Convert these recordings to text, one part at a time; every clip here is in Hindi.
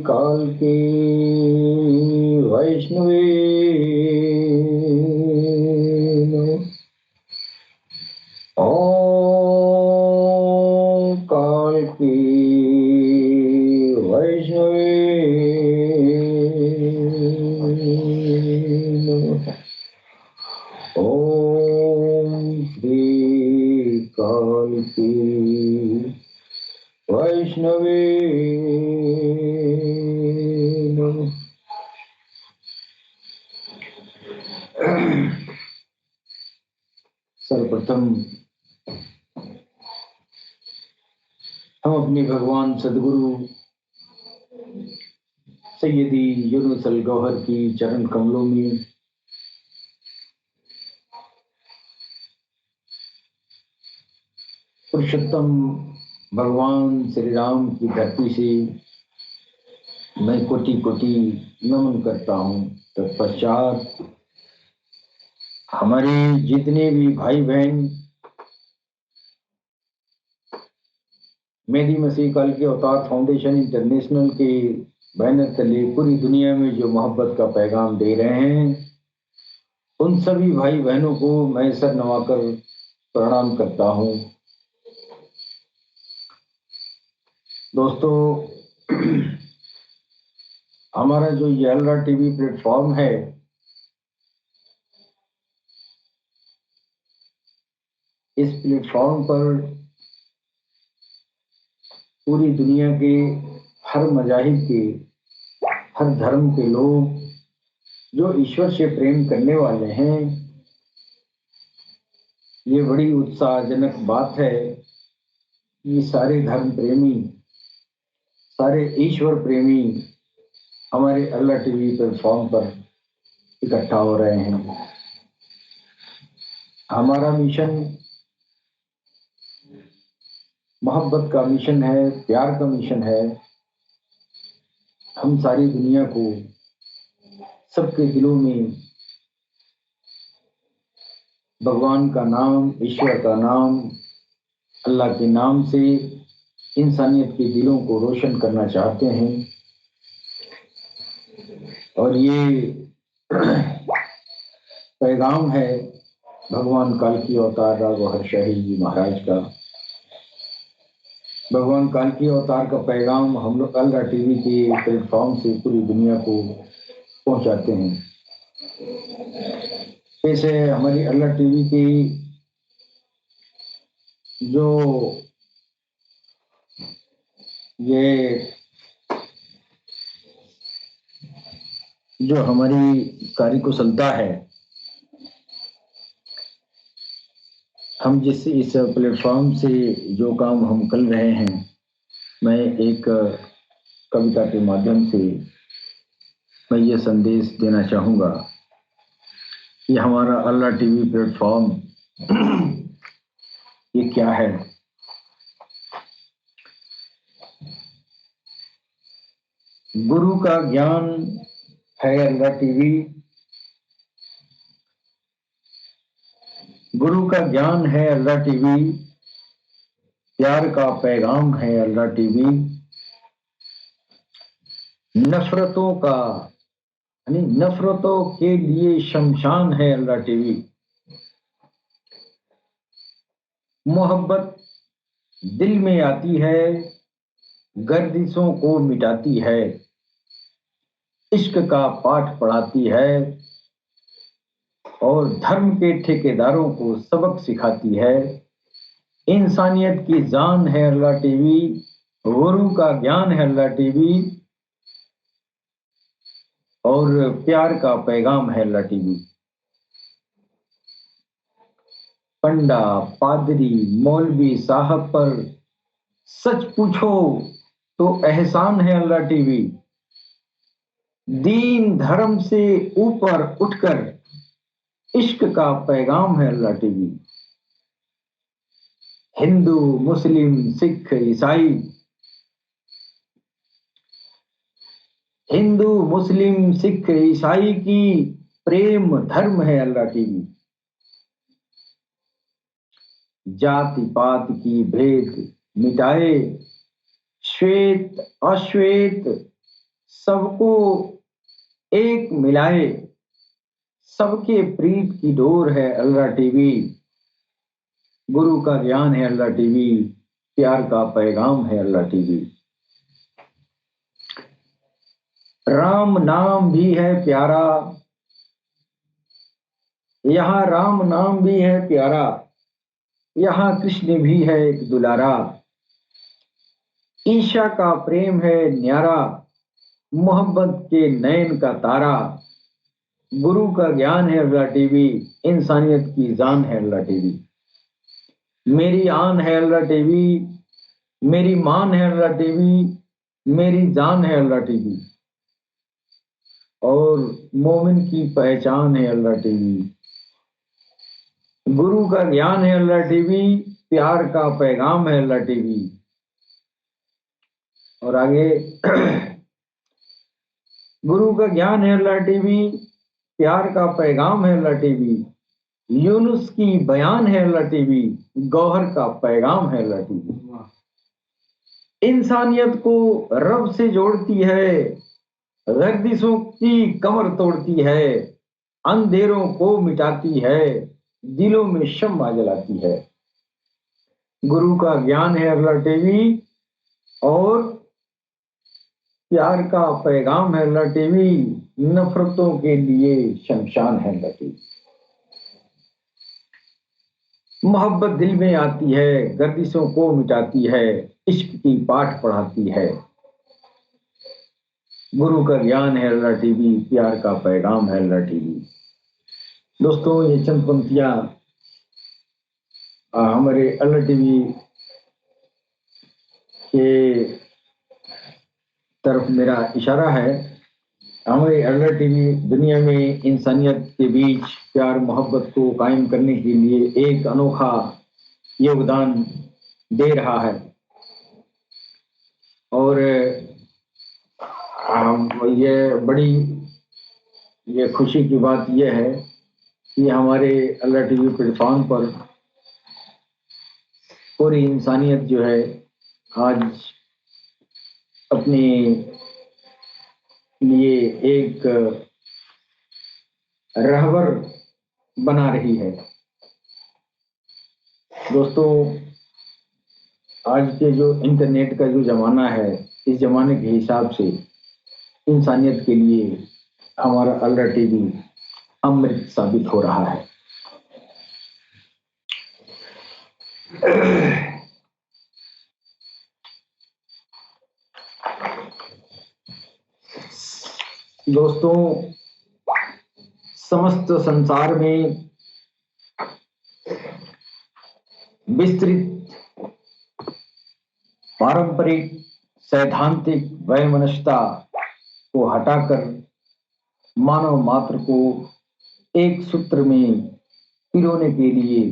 काल की वैष्णवी ओम काल की वैष्णवी ओम श्री काल की वैष्णवी सर्वप्रथम हम अपने भगवान सदगुरु सैयदी यूनुस अल गौहर की चरण कमलों में पुरुषोत्तम भगवान श्री राम की धरती से मैं कोटि कोटि नमन करता हूँ। तत्पश्चात हमारे जितने भी भाई बहन मेरी मसीह काल के अवतार फाउंडेशन इंटरनेशनल के बैनर तले पूरी दुनिया में जो मोहब्बत का पैगाम दे रहे हैं, उन सभी भाई बहनों को मैं सर नवाकर प्रणाम करता हूँ। दोस्तों, हमारा जो ये अल्लाह टीवी प्लेटफॉर्म है, इस प्लेटफॉर्म पर पूरी दुनिया के हर मजाहिब के, हर धर्म के लोग जो ईश्वर से प्रेम करने वाले हैं, ये बड़ी उत्साहजनक बात है कि सारे धर्म प्रेमी, सारे ईश्वर प्रेमी हमारे अल्लाह टीवी प्लेटफॉर्म पर इकट्ठा हो रहे हैं। हमारा मिशन मोहब्बत का मिशन है, प्यार का मिशन है। हम सारी दुनिया को, सबके दिलों में भगवान का नाम, ईश्वर का नाम, अल्लाह के नाम से इंसानियत के दिलों को रोशन करना चाहते हैं। और ये पैगाम है भगवान काल की अवतार राघव शाही जी महाराज का। भगवान काल की अवतार का पैगाम हम लोग अल्लाह टीवी के प्लेटफॉर्म से पूरी दुनिया को पहुंचाते हैं। जैसे हमारी अल्लाह टीवी की जो हमारी कार्यकुशलता है, हम जिस इस प्लेटफॉर्म से जो काम हम कर रहे हैं, मैं एक कविता के माध्यम से मैं ये संदेश देना चाहूँगा कि हमारा अल्लाह टीवी प्लेटफॉर्म ये क्या है। गुरु का ज्ञान है अल्लाह टीवी, गुरु का ज्ञान है अल्लाह टीवी, प्यार का पैगाम है अल्लाह टीवी, नफरतों का यानी नफरतों के लिए शमशान है अल्लाह टीवी, मोहब्बत दिल में आती है, गर्दिशों को मिटाती है, इश्क का पाठ पढ़ाती है और धर्म के ठेकेदारों को सबक सिखाती है। इंसानियत की जान है अल्लाह टीवी, गुरु का ज्ञान है अल्लाह टीवी और प्यार का पैगाम है अल्लाह टीवी। पंडा, पादरी, मौलवी साहब पर सच पूछो तो एहसान है अल्लाह टीवी। दीन धर्म से ऊपर उठकर इश्क का पैगाम है अल्लाह टीवी। हिंदू, मुस्लिम, सिख, ईसाई, हिंदू, मुस्लिम, सिख, ईसाई की प्रेम धर्म है अल्लाह टीवी। जाति पात की भेद मिटाए, श्वेत अश्वेत सबको एक मिलाए, सबके प्रीत की डोर है अल्लाह टीवी। गुरु का ज्ञान है अल्लाह टीवी, प्यार का पैगाम है अल्लाह टीवी। राम नाम भी है प्यारा, यहाँ राम नाम भी है प्यारा, यहाँ कृष्ण भी है एक दुलारा। ईशा का प्रेम है न्यारा, मोहब्बत के नैन का तारा। गुरु का ज्ञान है अल्लाह टीवी, इंसानियत की जान है अल्लाह टीवी। मेरी आन है अल्लाह टीवी, मेरी मान है अल्लाह टीवी, मेरी जान है अल्लाह टीवी। और मोमिन की पहचान है अल्लाह टीवी। गुरु का ज्ञान है अल्लाह टीवी, प्यार का पैगाम है अल्लाह टीवी। और आगे गुरु का ज्ञान है अल्लाह टीवी, प्यार का पैगाम है अल्लाह टीवी। यूनुस की बयान है अल्लाह टीवी, गौहर का पैगाम है अल्लाह टीवी। इंसानियत को रब से जोड़ती है, गर्दिशों की कमर तोड़ती है, अंधेरों को मिटाती है, दिलों में शम्मा जलाती है। गुरु का ज्ञान है अल्लाह टीवी और प्यार का पैगाम है अल्लाह टीवी। नफरतों के लिए शमशान है अल्लाह टीवी। मोहब्बत दिल में आती है, गर्दिशों को मिटाती है, इश्क की पाठ पढ़ाती है। गुरु का ज्ञान है अल्लाह टीवी, प्यार का पैगाम है अल्लाह टीवी। दोस्तों, ये चंद पंक्तियां हमारे अल्लाह टीवी के तरफ मेरा इशारा है। हमारे अल्लाह टीवी दुनिया में इंसानियत के बीच प्यार मोहब्बत को कायम करने के लिए एक अनोखा योगदान दे रहा है। और ये खुशी की बात यह है कि हमारे अल्लाह टीवी प्लेटफॉर्म पर पूरी इंसानियत जो है आज अपने लिए एक रहबर बना रही है। दोस्तों, आज के जो इंटरनेट का जो जमाना है, इस जमाने के हिसाब से इंसानियत के लिए हमारा अल्लाह टीवी अमृत साबित हो रहा है। दोस्तों, समस्त संसार में विस्तृत पारंपरिक सैद्धांतिक वैमनस्यता को हटाकर मानव मात्र को एक सूत्र में पिरोने के लिए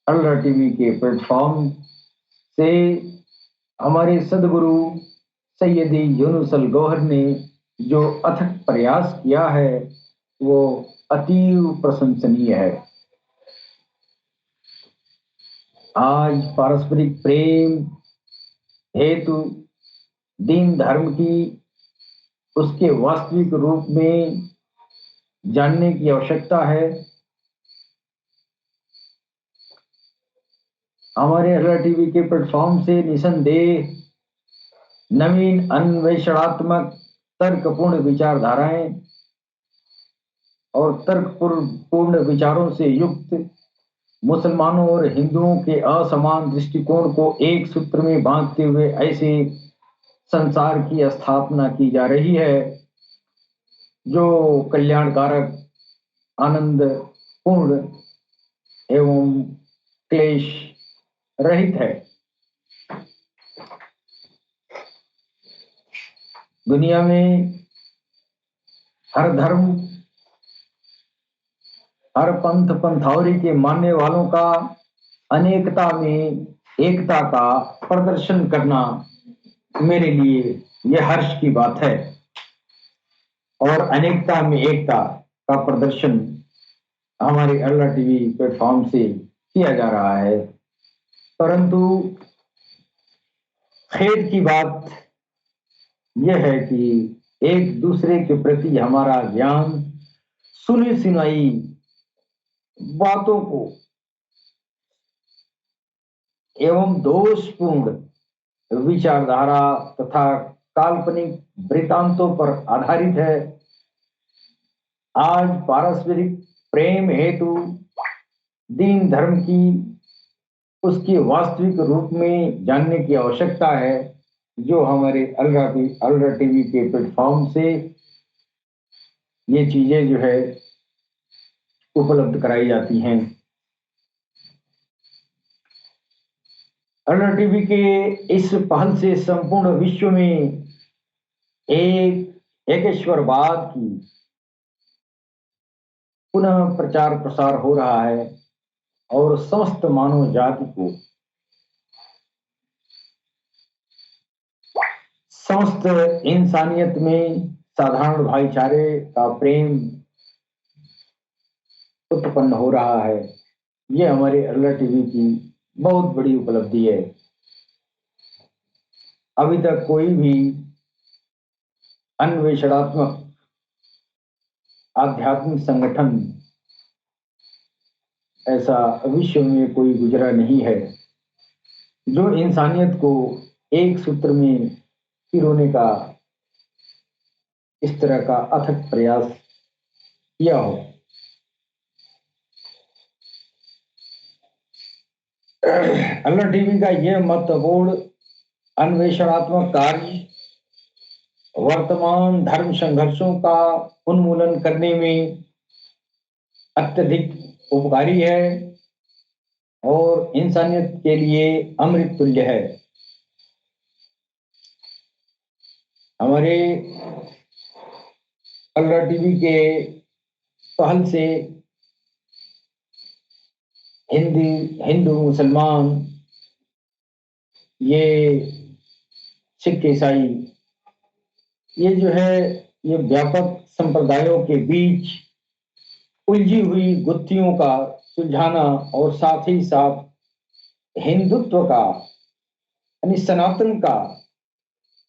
अल्लाह टीवी के प्लेटफॉर्म से हमारे सदगुरु सैयदी यूनुस अल गौहर ने जो अथक प्रयास किया है वो अतीव प्रशंसनीय है। आज पारस्परिक प्रेम हेतु दीन धर्म की उसके वास्तविक रूप में जानने की आवश्यकता है। हमारे अल्लाह टीवी के प्लेटफॉर्म से निसंदेह नवीन अन्वेषणात्मक तर्कपूर्ण विचारधाराएं और तर्कपूर्ण विचारों से युक्त मुसलमानों और हिंदुओं के असमान दृष्टिकोण को एक सूत्र में बांधते हुए ऐसे संसार की स्थापना की जा रही है जो कल्याणकारक, आनंद पूर्ण एवं क्लेश रहित है। दुनिया में हर धर्म, हर पंथ पंथावरी के मानने वालों का अनेकता में एकता का प्रदर्शन करना मेरे लिए यह हर्ष की बात है। और अनेकता में एकता का प्रदर्शन हमारे अल्लाह टीवी प्लेटफॉर्म से किया जा रहा है। परंतु खेद की बात यह है कि एक दूसरे के प्रति हमारा ज्ञान, सुनी सुनाई बातों को एवं दोषपूर्ण विचारधारा तथा काल्पनिक वृत्तांतों पर आधारित है। आज पारस्परिक प्रेम हेतु दीन धर्म की उसके वास्तविक रूप में जानने की आवश्यकता है, जो हमारे अलरा टीवी के प्लेटफॉर्म से ये चीजें जो है उपलब्ध कराई जाती हैं। अलरा टीवी के इस पहल से संपूर्ण विश्व में एक एकेश्वरवाद की पुनः प्रचार प्रसार हो रहा है और समस्त मानव जाति को, समस्त इंसानियत में साधारण भाईचारे का प्रेम उत्पन्न हो रहा है। यह हमारे अलरा टीवी की बहुत बड़ी उपलब्धि है। अभी तक कोई भी अन्वेषणात्मक आध्यात्मिक संगठन ऐसा विश्व में कोई गुजरा नहीं है जो इंसानियत को एक सूत्र में पिरोने का इस तरह का अथक प्रयास किया हो। अलरा टीवी का यह महत्वपूर्ण अन्वेषणात्मक कार्य वर्तमान धर्म संघर्षों का उन्मूलन करने में अत्यधिक उपकारी है और इंसानियत के लिए अमृत तुल्य है। हमारे अलरा टीवी के पहल से हिंदू मुसलमान, ये सिख ईसाई, ये जो है ये व्यापक संप्रदायों के बीच उलझी हुई गुत्थियों का सुलझाना और साथ ही साथ हिंदुत्व का यानी सनातन का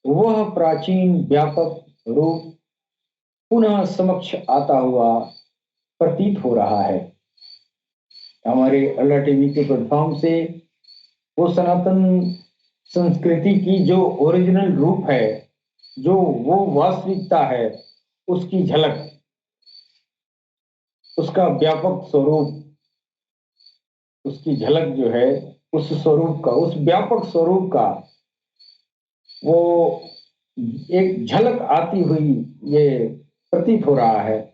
वह प्राचीन व्यापक रूप पुनः समक्ष आता हुआ प्रतीत हो रहा है। हमारे अलरा टीवी के प्लेटफॉर्म से वो सनातन संस्कृति की जो ओरिजिनल रूप है, जो वो वास्तविकता है, उसकी झलक, उसका व्यापक स्वरूप, उसकी झलक जो है उस स्वरूप का, उस व्यापक स्वरूप का वो एक झलक आती हुई ये प्रतीत हो रहा है।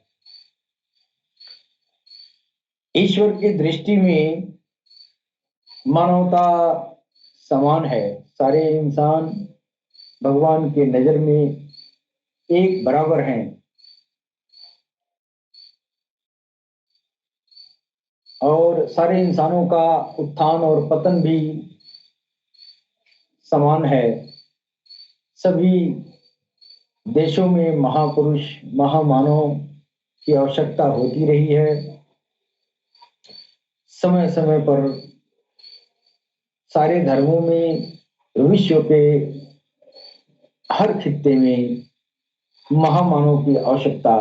ईश्वर की दृष्टि में मानवता समान है। सारे इंसान भगवान के नजर में एक बराबर हैं और सारे इंसानों का उत्थान और पतन भी समान है। सभी देशों में महापुरुष, महामानव की आवश्यकता होती रही है। समय समय पर सारे धर्मों में विश्व के हर खित्ते में महामानव की आवश्यकता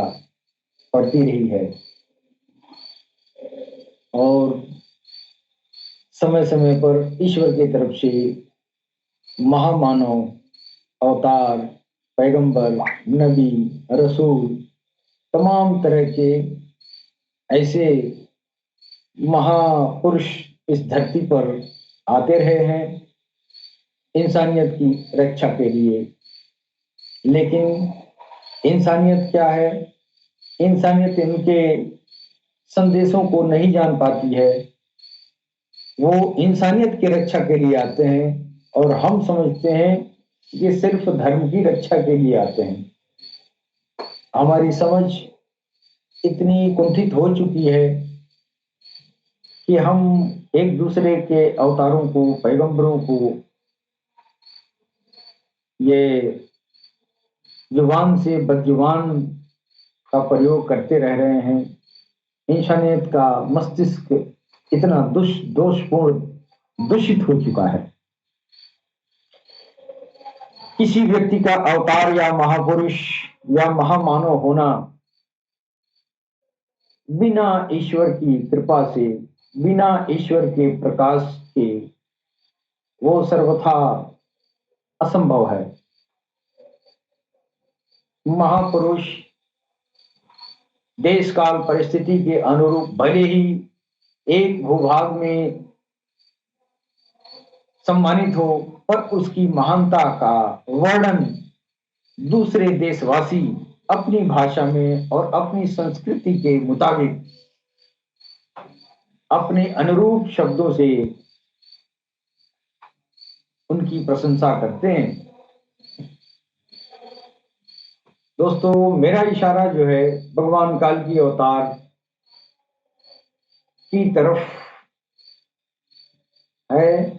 पड़ती रही है और समय समय पर ईश्वर की तरफ से महामानव अवतार, पैगंबर, नबी, रसूल, तमाम तरह के ऐसे महापुरुष इस धरती पर आते रहे हैं इंसानियत की रक्षा के लिए। लेकिन इंसानियत क्या है? इंसानियत इनके संदेशों को नहीं जान पाती है। वो इंसानियत की रक्षा के लिए आते हैं और हम समझते हैं कि सिर्फ धर्म की रक्षा के लिए आते हैं। हमारी समझ इतनी कुंठित हो चुकी है कि हम एक दूसरे के अवतारों को, पैगंबरों को ये जुबान से बदजुबान का प्रयोग करते रह रहे हैं। इंसानियत का मस्तिष्क इतना दोषपूर्ण दूषित हो चुका है। किसी व्यक्ति का अवतार या महापुरुष या महामानव होना बिना ईश्वर की कृपा से, बिना ईश्वर के प्रकाश के, वो सर्वथा असंभव है। महापुरुष देश काल परिस्थिति के अनुरूप भले ही एक भूभाग में सम्मानित हो, पर उसकी महानता का वर्णन दूसरे देशवासी अपनी भाषा में और अपनी संस्कृति के मुताबिक अपने अनुरूप शब्दों से उनकी प्रशंसा करते हैं। दोस्तों, मेरा इशारा जो है भगवान काल की अवतार की तरफ है।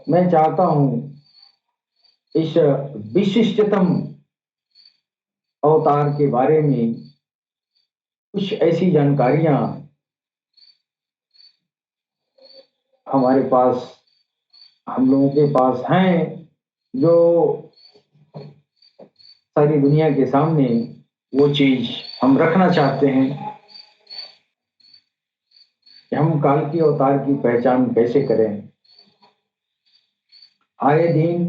मैं चाहता हूं इस विशिष्टतम अवतार के बारे में कुछ ऐसी जानकारियां हमारे पास, हम लोगों के पास हैं, जो सारी दुनिया के सामने वो चीज हम रखना चाहते हैं कि हम काल की अवतार की पहचान कैसे करें। आए दिन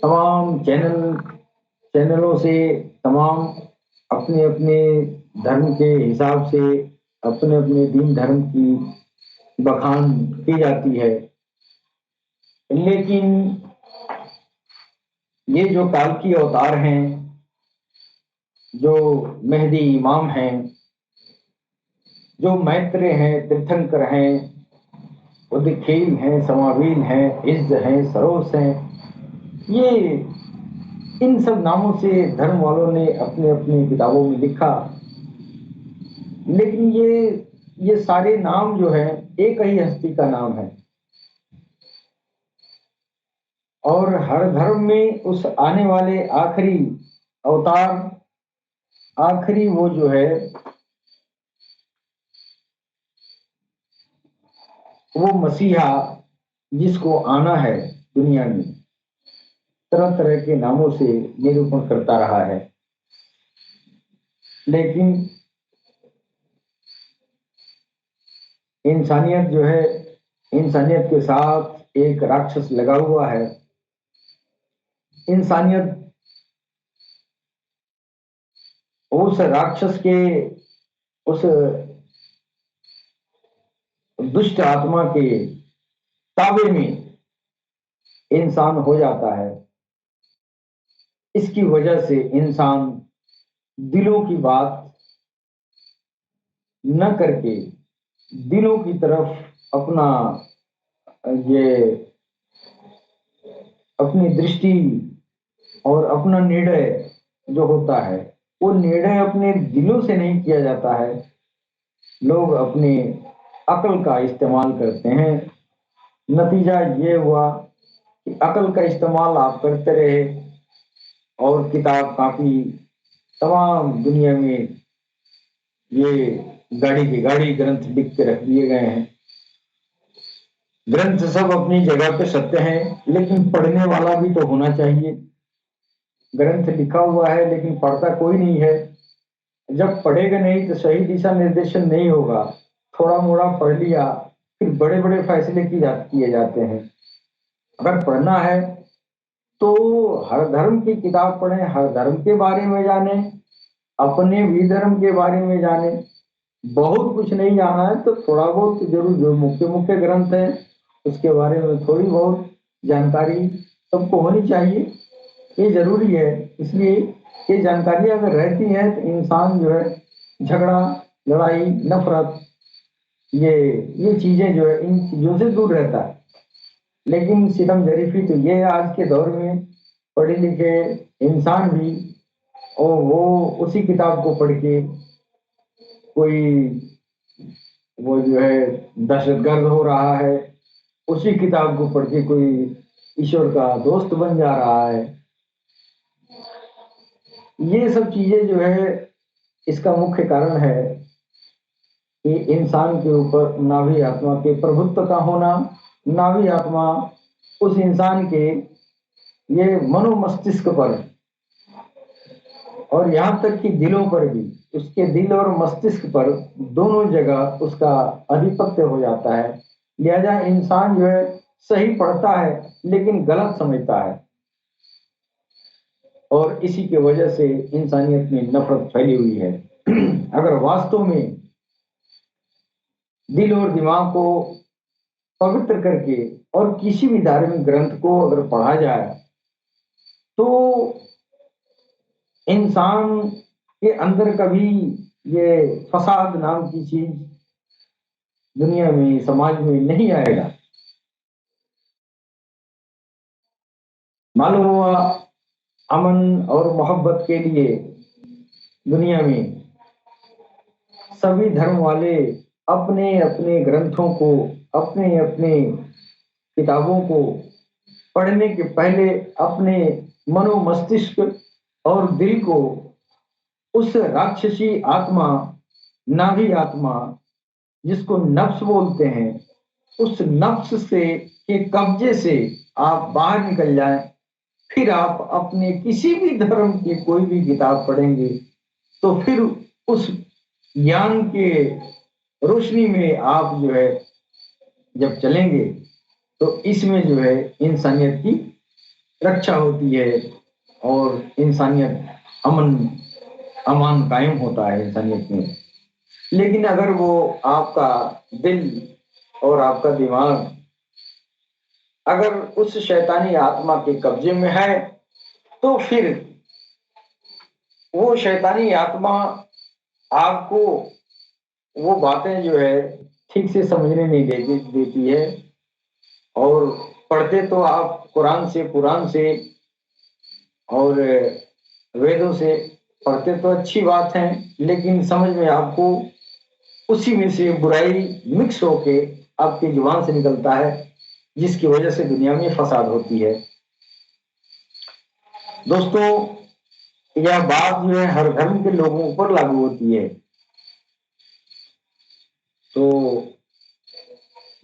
तमाम चैनलों से, तमाम अपने अपने धर्म के हिसाब से, अपने अपने दीन धर्म की बखान की जाती है, लेकिन ये जो काल की अवतार हैं, जो मेहदी इमाम हैं, जो मैत्रेय हैं, तीर्थंकर हैं, उदखील हैं, समावील हैं, इज्ज हैं, सरोस हैं, ये इन सब नामों से धर्म वालों ने अपने अपनी किताबों में लिखा। लेकिन ये सारे नाम जो है एक ही हस्ती का नाम है, और हर धर्म में उस आने वाले आखिरी अवतार, आखिरी वो जो है वो मसीहा जिसको आना है दुनिया में, तरह तरह के नामों से निरूपण करता रहा है। लेकिन इंसानियत जो है, इंसानियत के साथ एक राक्षस लगा हुआ है। इंसानियत उस राक्षस के, उस दुष्ट आत्मा के ताबे में इंसान हो जाता है। इसकी वजह से इंसान दिलों की बात न करके दिलों की तरफ अपना ये अपनी दृष्टि और अपना निर्णय जो होता है, वो निर्णय अपने दिलों से नहीं किया जाता है। लोग अपने अकल का इस्तेमाल करते हैं। नतीजा ये हुआ कि अकल का इस्तेमाल आप करते रहे और किताब कापी तमाम दुनिया में ये गाड़ी की गाड़ी ग्रंथ लिख के रख दिए गए हैं। ग्रंथ सब अपनी जगह पे सत्य हैं, लेकिन पढ़ने वाला भी तो होना चाहिए। ग्रंथ लिखा हुआ है लेकिन पढ़ता कोई नहीं है। जब पढ़ेगा नहीं तो सही दिशा निर्देशन नहीं होगा। थोड़ा मोड़ा पढ़ लिया, फिर बड़े बड़े फैसले किए जाते हैं। अगर पढ़ना है तो हर धर्म की किताब पढ़ें, हर धर्म के बारे में जाने, अपने भी धर्म के बारे में जाने। बहुत कुछ नहीं जाना है तो थोड़ा बहुत जरूर, जो मुख्य मुख्य ग्रंथ है उसके बारे में थोड़ी बहुत जानकारी सबको होनी चाहिए। ये जरूरी है। इसलिए ये जानकारी अगर रहती है तो इंसान जो है झगड़ा, लड़ाई, नफरत, ये चीजें जो है इन चीजों से दूर रहता है। लेकिन सितम जरीफी तो ये आज के दौर में पढ़े लिखे इंसान भी और वो उसी किताब को पढ़ के कोई वो जो है दहशतगर्द हो रहा है, उसी किताब को पढ़ के कोई ईश्वर का दोस्त बन जा रहा है। ये सब चीजें जो है इसका मुख्य कारण है कि इंसान के ऊपर नाभि आत्मा के प्रभुत्व का होना, नाभि आत्मा उस इंसान के ये मनो मस्तिष्क पर और यहाँ तक कि दिलों पर भी, उसके दिल और मस्तिष्क पर दोनों जगह उसका अधिपत्य हो जाता है। लिहाजा इंसान जो है सही पढ़ता है लेकिन गलत समझता है, और इसी की वजह से इंसानियत में नफरत फैली हुई है। अगर वास्तव में दिल और दिमाग को पवित्र करके और किसी भी धार्मिक ग्रंथ को अगर पढ़ा जाए तो इंसान के अंदर कभी ये फसाद नाम की चीज दुनिया में, समाज में नहीं आएगा। मालूम हुआ अमन और मोहब्बत के लिए दुनिया में सभी धर्म वाले अपने अपने ग्रंथों को, अपने अपने किताबों को पढ़ने के पहले अपने मनो मस्तिष्क और दिल को उस राक्षसी आत्मा, नाभी आत्मा जिसको नफ्स बोलते हैं, उस नफ्स से के कब्जे से आप बाहर निकल जाएं, फिर आप अपने किसी भी धर्म की कोई भी किताब पढ़ेंगे तो फिर उस ज्ञान के रोशनी में आप जो है जब चलेंगे तो इसमें जो है इंसानियत की रक्षा होती है और इंसानियत अमन अमान कायम होता है इंसानियत में। लेकिन अगर वो आपका दिल और आपका दिमाग अगर उस शैतानी आत्मा के कब्जे में है तो फिर वो शैतानी आत्मा आपको वो बातें जो है ठीक से समझने नहीं देती है। और पढ़ते तो आप कुरान से और वेदों से पढ़ते तो अच्छी बात है, लेकिन समझ में आपको उसी में से बुराई मिक्स होके आपकी जुबान से निकलता है, जिसकी वजह से दुनिया में फसाद होती है। दोस्तों, यह बात जो है हर धर्म के लोगों पर लागू होती है। तो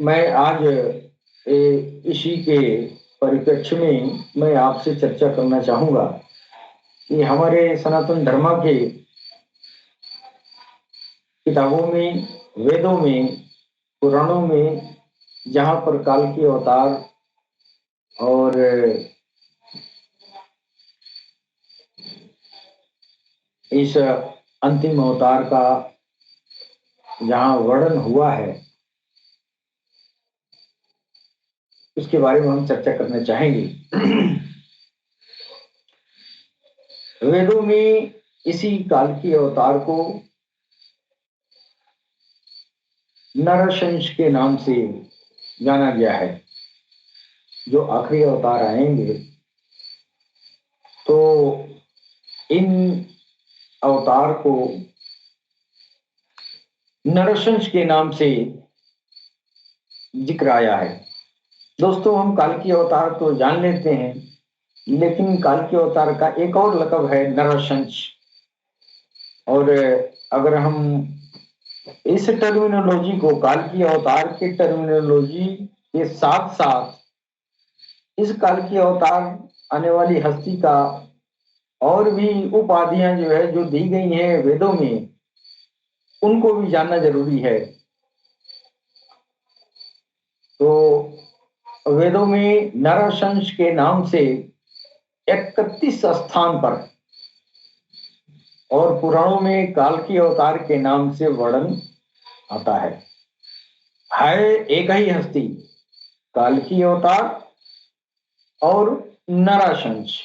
मैं आज इसी के परिप्रेक्ष्य में मैं आपसे चर्चा करना चाहूंगा कि हमारे सनातन धर्म के किताबों में, वेदों में, पुराणों में जहाँ पर काल के अवतार और इस अंतिम अवतार का जहाँ वर्णन हुआ है उसके बारे में हम चर्चा करना चाहेंगे। वेदों में इसी काल के अवतार को नरशंस के नाम से जाना गया है। जो आखिरी अवतार आएंगे तो इन अवतार को नरशंस के नाम से जिक्र आया है। दोस्तों, हम काल की अवतार तो जान लेते हैं, लेकिन काल के अवतार का एक और लक़ब है नरशंस। और अगर हम इस टर्मिनोलॉजी को, काल की अवतार की टर्मिनोलॉजी के साथ साथ इस काल की अवतार आने वाली हस्ती का और भी उपाधियां जो है जो दी गई हैं वेदों में, उनको भी जानना जरूरी है। तो वेदों में नरशंस के नाम से 31 स्थान पर और पुराणों में काल की अवतार के नाम से वर्णन आता है एक ही हस्ती, काल की अवतार और नरशंस।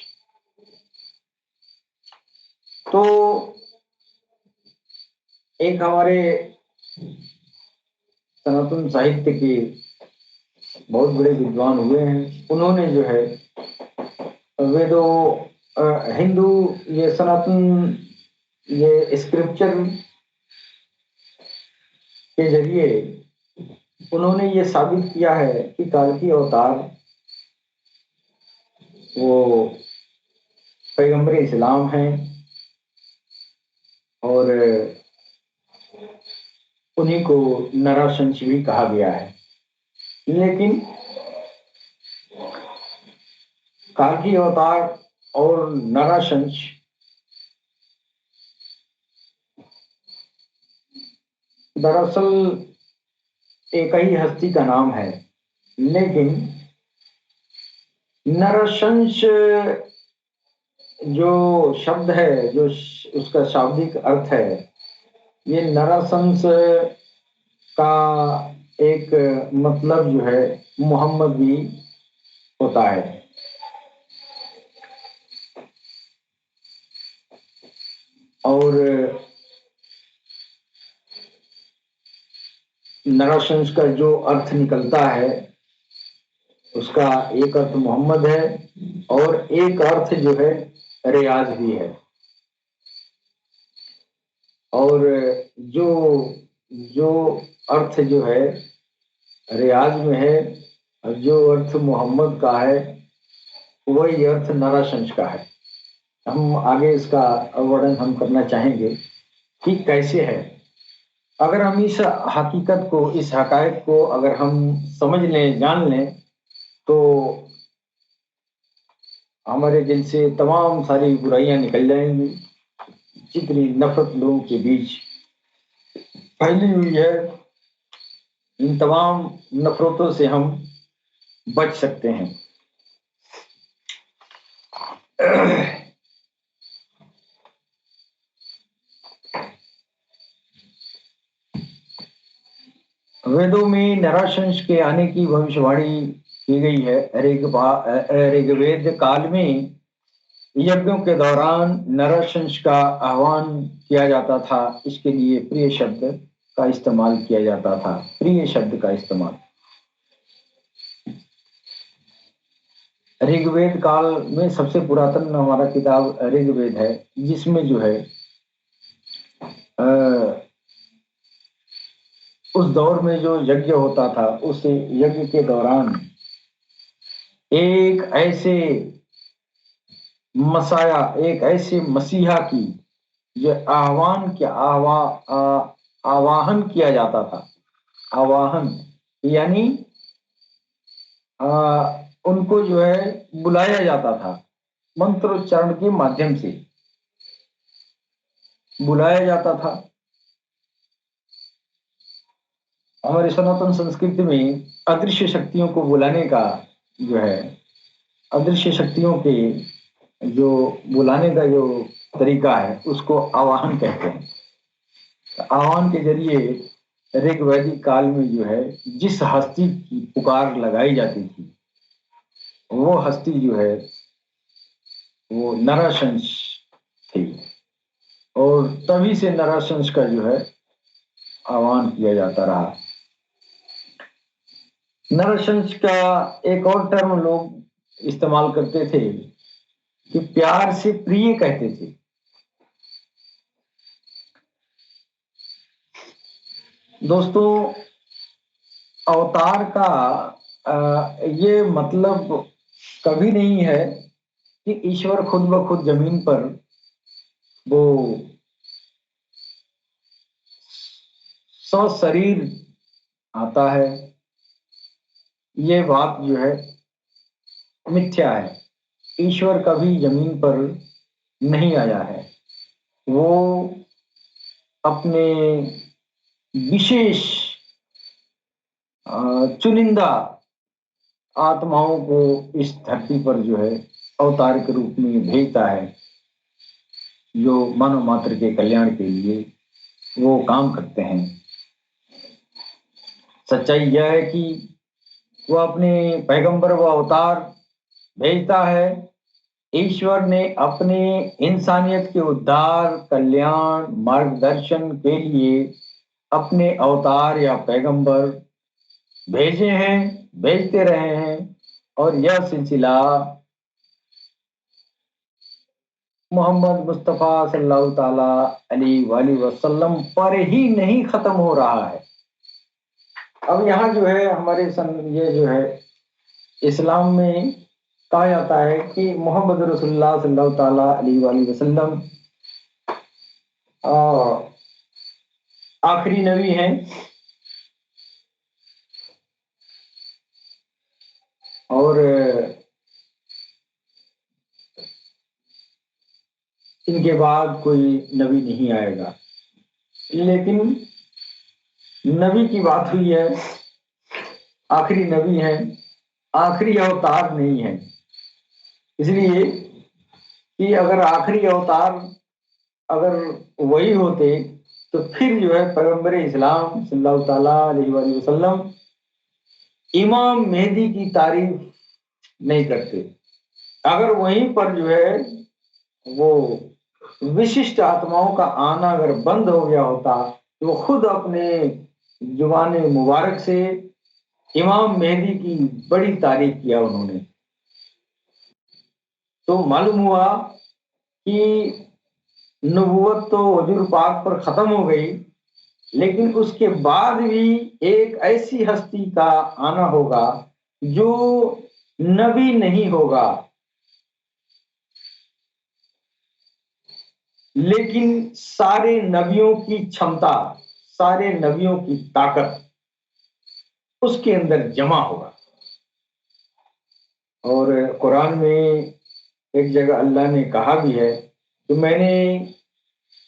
तो एक हमारे सनातन साहित्य के बहुत बड़े विद्वान हुए हैं, उन्होंने जो है वेदों, हिंदू ये सनातन ये स्क्रिप्चर के जरिए उन्होंने ये साबित किया है कि काल की अवतार वो पैगंबर इस्लाम हैं और उन्हीं को नरशंस भी कहा गया है। लेकिन काल्की अवतार और नरशंस दरअसल एक ही हस्ती का नाम है, लेकिन नरशंस जो शब्द है, जो उसका शाब्दिक अर्थ है, ये नरशंस का एक मतलब जो है मोहम्मद भी होता है। और नरशंस का जो अर्थ निकलता है, उसका एक अर्थ मोहम्मद है और एक अर्थ जो है रियाज भी है। और जो जो अर्थ जो है रियाज में है और जो अर्थ मोहम्मद का है, वही अर्थ नरशंस का है। हम आगे इसका वर्णन हम करना चाहेंगे कि कैसे है। अगर हम इस हकीकत को, इस हकायक को अगर हम समझ लें, जान लें, तो हमारे दिल से तमाम सारी बुराइयां निकल जाएंगी। जितनी नफरत लोगों के बीच फैली हुई है, इन तमाम नफरतों से हम बच सकते हैं। वेदों में नरशंस के आने की भविष्यवाणी की गई है। ऋग्वेद काल में यज्ञों के दौरान नरशंस का आह्वान किया जाता था। इसके लिए प्रिय शब्द का इस्तेमाल किया जाता था। प्रिय शब्द का इस्तेमाल ऋग्वेद काल में सबसे पुरातन हमारा किताब ऋग्वेद है, जिसमें जो है उस दौर में जो यज्ञ होता था, उस यज्ञ के दौरान एक ऐसे मसाया, एक ऐसे मसीहा की जो आवाहन किया जाता था। आवाहन यानी उनको जो है बुलाया जाता था, मंत्रोच्चारण के माध्यम से बुलाया जाता था। हमारी सनातन संस्कृति में अदृश्य शक्तियों को बुलाने का जो है, अदृश्य शक्तियों के जो बुलाने का जो तरीका है, उसको आवाहन कहते हैं। आह्वान के जरिए ऋग्वैदिक काल में जो है जिस हस्ती की पुकार लगाई जाती थी, वो हस्ती जो है वो नरशंस थी। और तभी से नरशंस का जो है आह्वान किया जाता रहा। नरशंस का एक और टर्म लोग इस्तेमाल करते थे कि प्यार से प्रिय कहते थे। दोस्तों, अवतार का ये मतलब कभी नहीं है कि ईश्वर खुद ब खुद जमीन पर वो सशरीर आता है। ये बात जो है मिथ्या है। ईश्वर कभी जमीन पर नहीं आया है। वो अपने विशेष चुनिंदा आत्माओं को इस धरती पर जो है अवतार के रूप में भेजता है, जो मानव मात्र के कल्याण के लिए वो काम करते हैं। सच्चाई यह है कि वो अपने पैगंबर व अवतार भेजता है। ईश्वर ने अपने इंसानियत के उद्धार, कल्याण, मार्गदर्शन के लिए अपने अवतार या पैगंबर भेजे हैं, भेजते रहे हैं। और यह सिलसिला मोहम्मद मुस्तफ़ा सल्लल्लाहु ताला अलैहि वसल्लम पर ही नहीं खत्म हो रहा है। अब यहाँ जो है हमारे ये जो है इस्लाम में कहा जाता है कि मोहम्मद रसूलुल्लाह सल्लल्लाहु ताला अलैहि वसल्लम आखिरी नबी हैं और इनके बाद कोई नबी नहीं आएगा। लेकिन नबी की बात हुई है, आखिरी नबी है, आखिरी अवतार नहीं है। इसलिए कि अगर आखिरी अवतार अगर वही होते तो फिर जो है पैगंबर इस्लाम सल्लल्लाहु ताला अलैहि वसल्लम इमाम मेहदी की तारीफ नहीं करते। अगर वहीं पर जो है वो विशिष्ट आत्माओं का आना अगर बंद हो गया होता तो वो खुद अपने जुबान मुबारक से इमाम मेहदी की बड़ी तारीफ किया उन्होंने। तो मालूम हुआ कि नबूवत तो हुजूर पाक पर खत्म हो गई, लेकिन उसके बाद भी एक ऐसी हस्ती का आना होगा जो नबी नहीं होगा, लेकिन सारे नबियों की क्षमता, सारे नबियों की ताकत उसके अंदर जमा होगा। और कुरान में एक जगह अल्लाह ने कहा भी है कि मैंने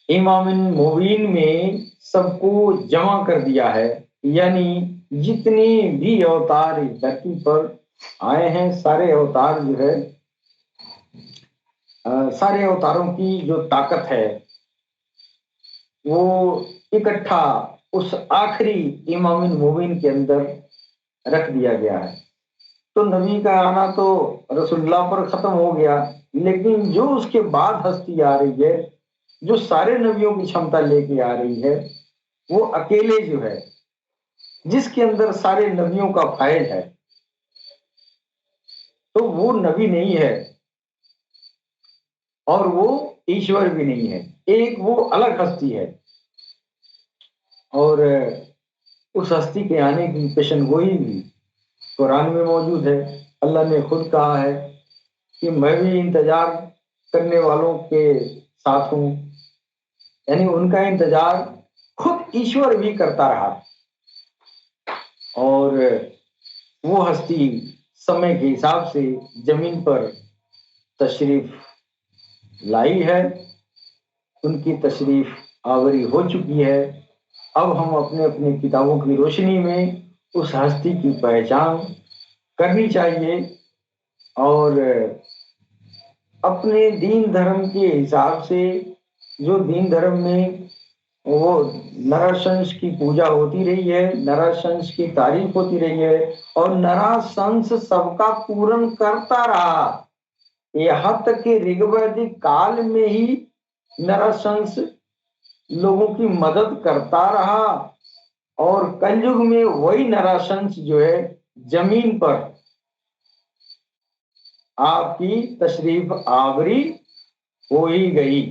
इमामिन मुबीन में सबको जमा कर दिया है, यानी जितने भी अवतार इस धरती पर आए हैं सारे अवतार जो है सारे अवतारों की जो ताकत है वो इकट्ठा उस आखिरी इमामिन मुबीन के अंदर रख दिया गया है। तो नबी का आना तो रसूलुल्लाह पर खत्म हो गया, लेकिन जो उसके बाद हस्ती आ रही है, जो सारे नबियों की क्षमता लेके आ रही है, वो अकेले जो है जिसके अंदर सारे नबियों का फायज है, तो वो नबी नहीं है और वो ईश्वर भी नहीं है। एक वो अलग हस्ती है और उस हस्ती के आने की पेशनगोई भी कुरान में मौजूद है। अल्लाह ने खुद कहा है कि मैं भी इंतजार करने वालों के साथ हूं, यानी उनका इंतजार खुद ईश्वर भी करता रहा। और वो हस्ती समय के हिसाब से जमीन पर तशरीफ लाई है, उनकी तशरीफ आवरी हो चुकी है। अब हम अपने अपने किताबों की रोशनी में उस हस्ती की पहचान करनी चाहिए और अपने दीन धर्म के हिसाब से, जो दीन धर्म में वो नरशंस की पूजा होती रही है, नरशंस की तारीफ होती रही है और नरशंस सबका पूर्ण करता रहा। यहाँ तक कि ऋग्वैदिक काल में ही नरशंस लोगों की मदद करता रहा और कलयुग में वही नराशंस जो है जमीन पर आपकी तशरीफ आवरी हो ही गई।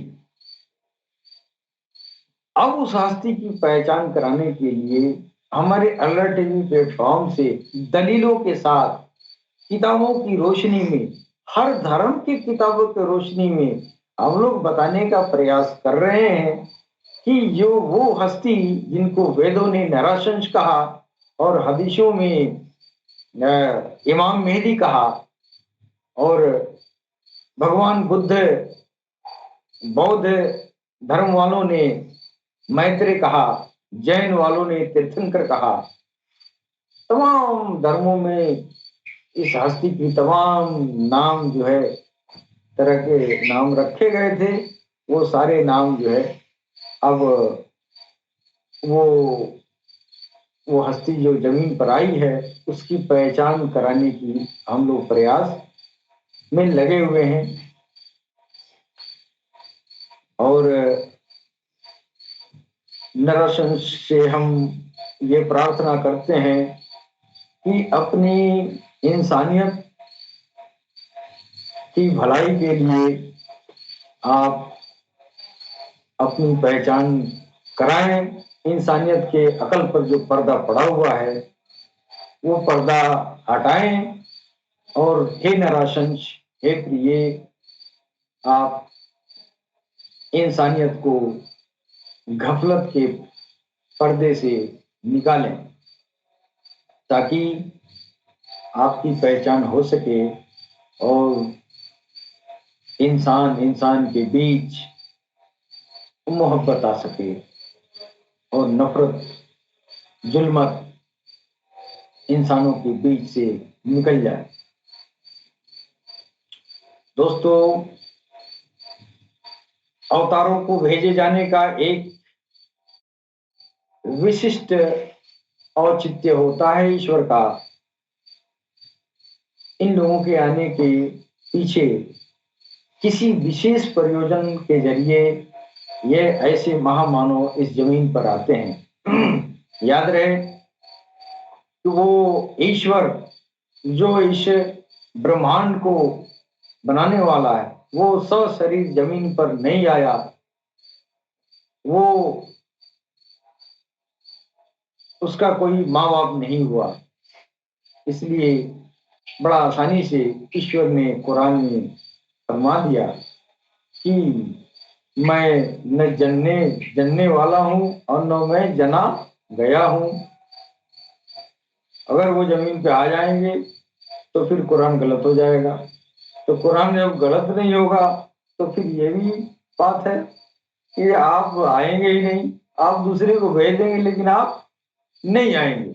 अब उस हस्ती की पहचान कराने के लिए हमारे अलर्ट टीवी प्लेटफॉर्म से दलीलों के साथ किताबों की रोशनी में, हर धर्म की किताबों की रोशनी में हम लोग बताने का प्रयास कर रहे हैं कि जो वो हस्ती जिनको वेदों ने नराशंस कहा और हदीसों में इमाम मेहदी कहा और भगवान बुद्ध, बौद्ध धर्म वालों ने मैत्रेय कहा, जैन वालों ने तीर्थंकर कहा, तमाम धर्मों में इस हस्ती की तमाम नाम जो है तरह के नाम रखे गए थे। वो सारे नाम जो है अब वो वो हस्ती जो जमीन पर आई है उसकी पहचान कराने की हम लोग प्रयास में लगे हुए हैं। और नरसन से हम ये प्रार्थना करते हैं कि अपनी इंसानियत की भलाई के लिए आप अपनी पहचान कराएं। इंसानियत के अकल पर जो पर्दा पड़ा हुआ है वो पर्दा हटाएं और हे नराशंस, हे प्रिय, आप इंसानियत को गफलत के पर्दे से निकालें, ताकि आपकी पहचान हो सके और इंसान इंसान के बीच मोहब्बत आ सके और नफरत, जुल्मत इंसानों के बीच से निकल जाए। दोस्तों, अवतारों को भेजे जाने का एक विशिष्ट औचित्य होता है ईश्वर का। इन लोगों के आने के पीछे किसी विशेष प्रयोजन के जरिए ये ऐसे महामानव इस जमीन पर आते हैं। याद रहे कि वो ईश्वर जो इस ब्रह्मांड को बनाने वाला है, वो सशरीर जमीन पर नहीं आया, वो उसका कोई माँ बाप नहीं हुआ। इसलिए बड़ा आसानी से ईश्वर ने कुरान में फरमा दिया कि मैं न जनने वाला हूं और न मैं जना गया हूं। अगर वो जमीन पे आ जाएंगे तो फिर कुरान गलत हो जाएगा, तो कुरान जब गलत नहीं होगा तो फिर ये भी बात है कि आप आएंगे ही नहीं, आप दूसरे को भेज देंगे लेकिन आप नहीं आएंगे।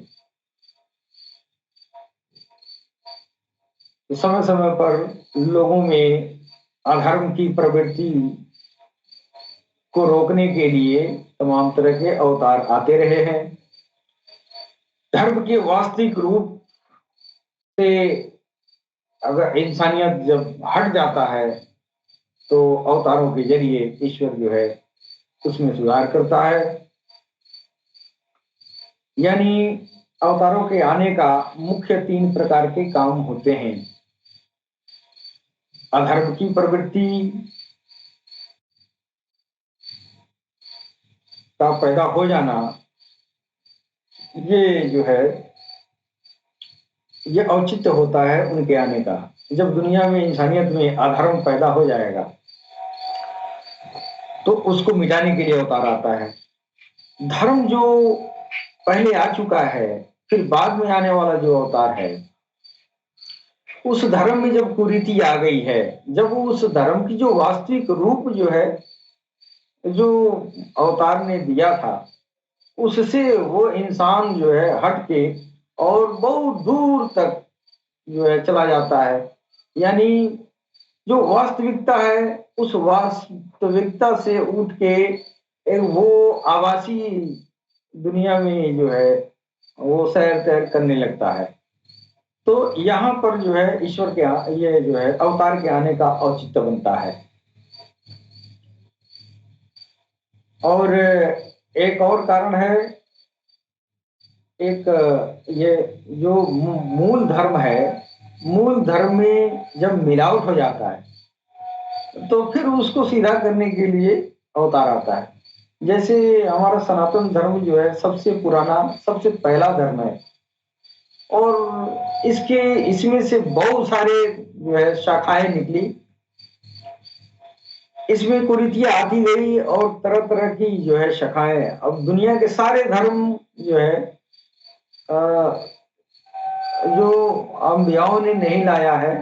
तो समय समय पर लोगों में अधर्म की प्रवृत्ति को रोकने के लिए तमाम तरह के अवतार आते रहे हैं। धर्म के वास्तविक रूप से अगर इंसानियत जब हट जाता है तो अवतारों के जरिए ईश्वर जो है उसमें सुधार करता है। यानी अवतारों के आने का मुख्य 3 प्रकार के काम होते हैं। अधर्म की प्रवृत्ति का पैदा हो जाना, ये जो है ये औचित्य होता है उनके आने का। जब दुनिया में इंसानियत में अधर्म पैदा हो जाएगा तो उसको मिटाने के लिए अवतार आता है। धर्म जो पहले आ चुका है, फिर बाद में आने वाला जो अवतार है, उस धर्म में जब कुरीति आ गई है, जब उस धर्म की जो वास्तविक रूप जो है जो अवतार ने दिया था, उससे वो इंसान जो है हट के और बहुत दूर तक जो है चला जाता है। यानी जो वास्तविकता है उस वास्तविकता से उठ के एक वो आभासी दुनिया में जो है वो सैर तैर करने लगता है। तो यहाँ पर जो है ईश्वर के ये जो है अवतार के आने का औचित्य बनता है। और एक और कारण है, एक ये जो मूल धर्म है, मूल धर्म में जब मिलावट हो जाता है तो फिर उसको सीधा करने के लिए अवतार आता है। जैसे हमारा सनातन धर्म जो है सबसे पुराना, सबसे पहला धर्म है और इसमें से बहुत सारे जो है शाखाएं निकली। इसमें कुरीतियां आती गई और तरह तरह की जो है शाखाएं। अब दुनिया के सारे धर्म जो है जो अंबियाओं ने नहीं लाया है,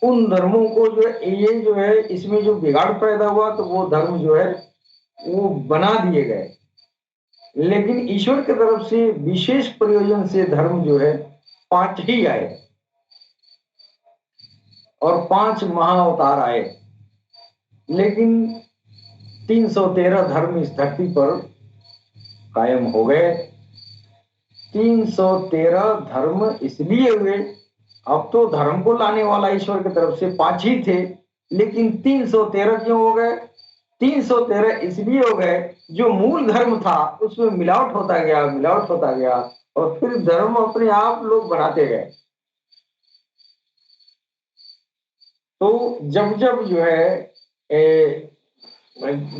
उन धर्मों को जो है ये जो है इसमें जो बिगाड़ पैदा हुआ तो वो धर्म जो है वो बना दिए गए। लेकिन ईश्वर की तरफ से विशेष प्रयोजन से धर्म जो है 5 ही आए और 5 महाअवतार आए। लेकिन 313 धर्म इस धरती पर कायम हो गए। 313 धर्म इसलिए हुए, अब तो धर्म को लाने वाला ईश्वर की तरफ से 5 ही थे, लेकिन 313 क्यों हो गए? 313 इसलिए हो गए जो मूल धर्म था उसमें मिलावट होता गया, मिलावट होता गया और फिर धर्म अपने आप लोग बढ़ाते गए। तो जब जब जो है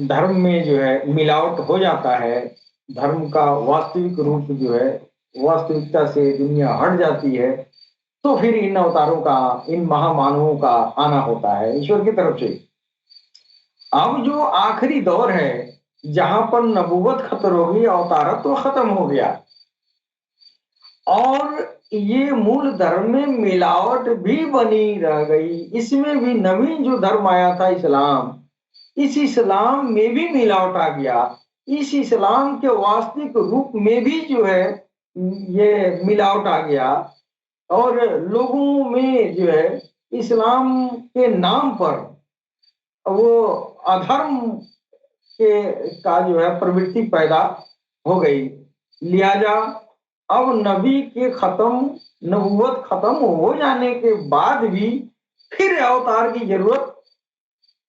धर्म में जो है मिलावट हो जाता है, धर्म का वास्तविक रूप जो है वास्तविकता से दुनिया हट जाती है, तो फिर इन अवतारों का, इन महामानवों का आना होता है ईश्वर की तरफ से। अब जो आखिरी दौर है जहां पर नबूवत खत्म हो गई, अवतारत्व खत्म हो गया, और ये मूल धर्म में मिलावट भी बनी रह गई। इसमें भी नवीन जो धर्म आया था इस्लाम, इस इस्लाम में भी मिलावट आ गया। इस इस्लाम के वास्तविक रूप में भी जो है ये मिलावट आ गया, और लोगों में जो है इस्लाम के नाम पर वो अधर्म के का जो है प्रवृत्ति पैदा हो गई। लिहाजा अब नबी के खत्म, नबूवत खत्म हो जाने के बाद भी फिर अवतार की जरूरत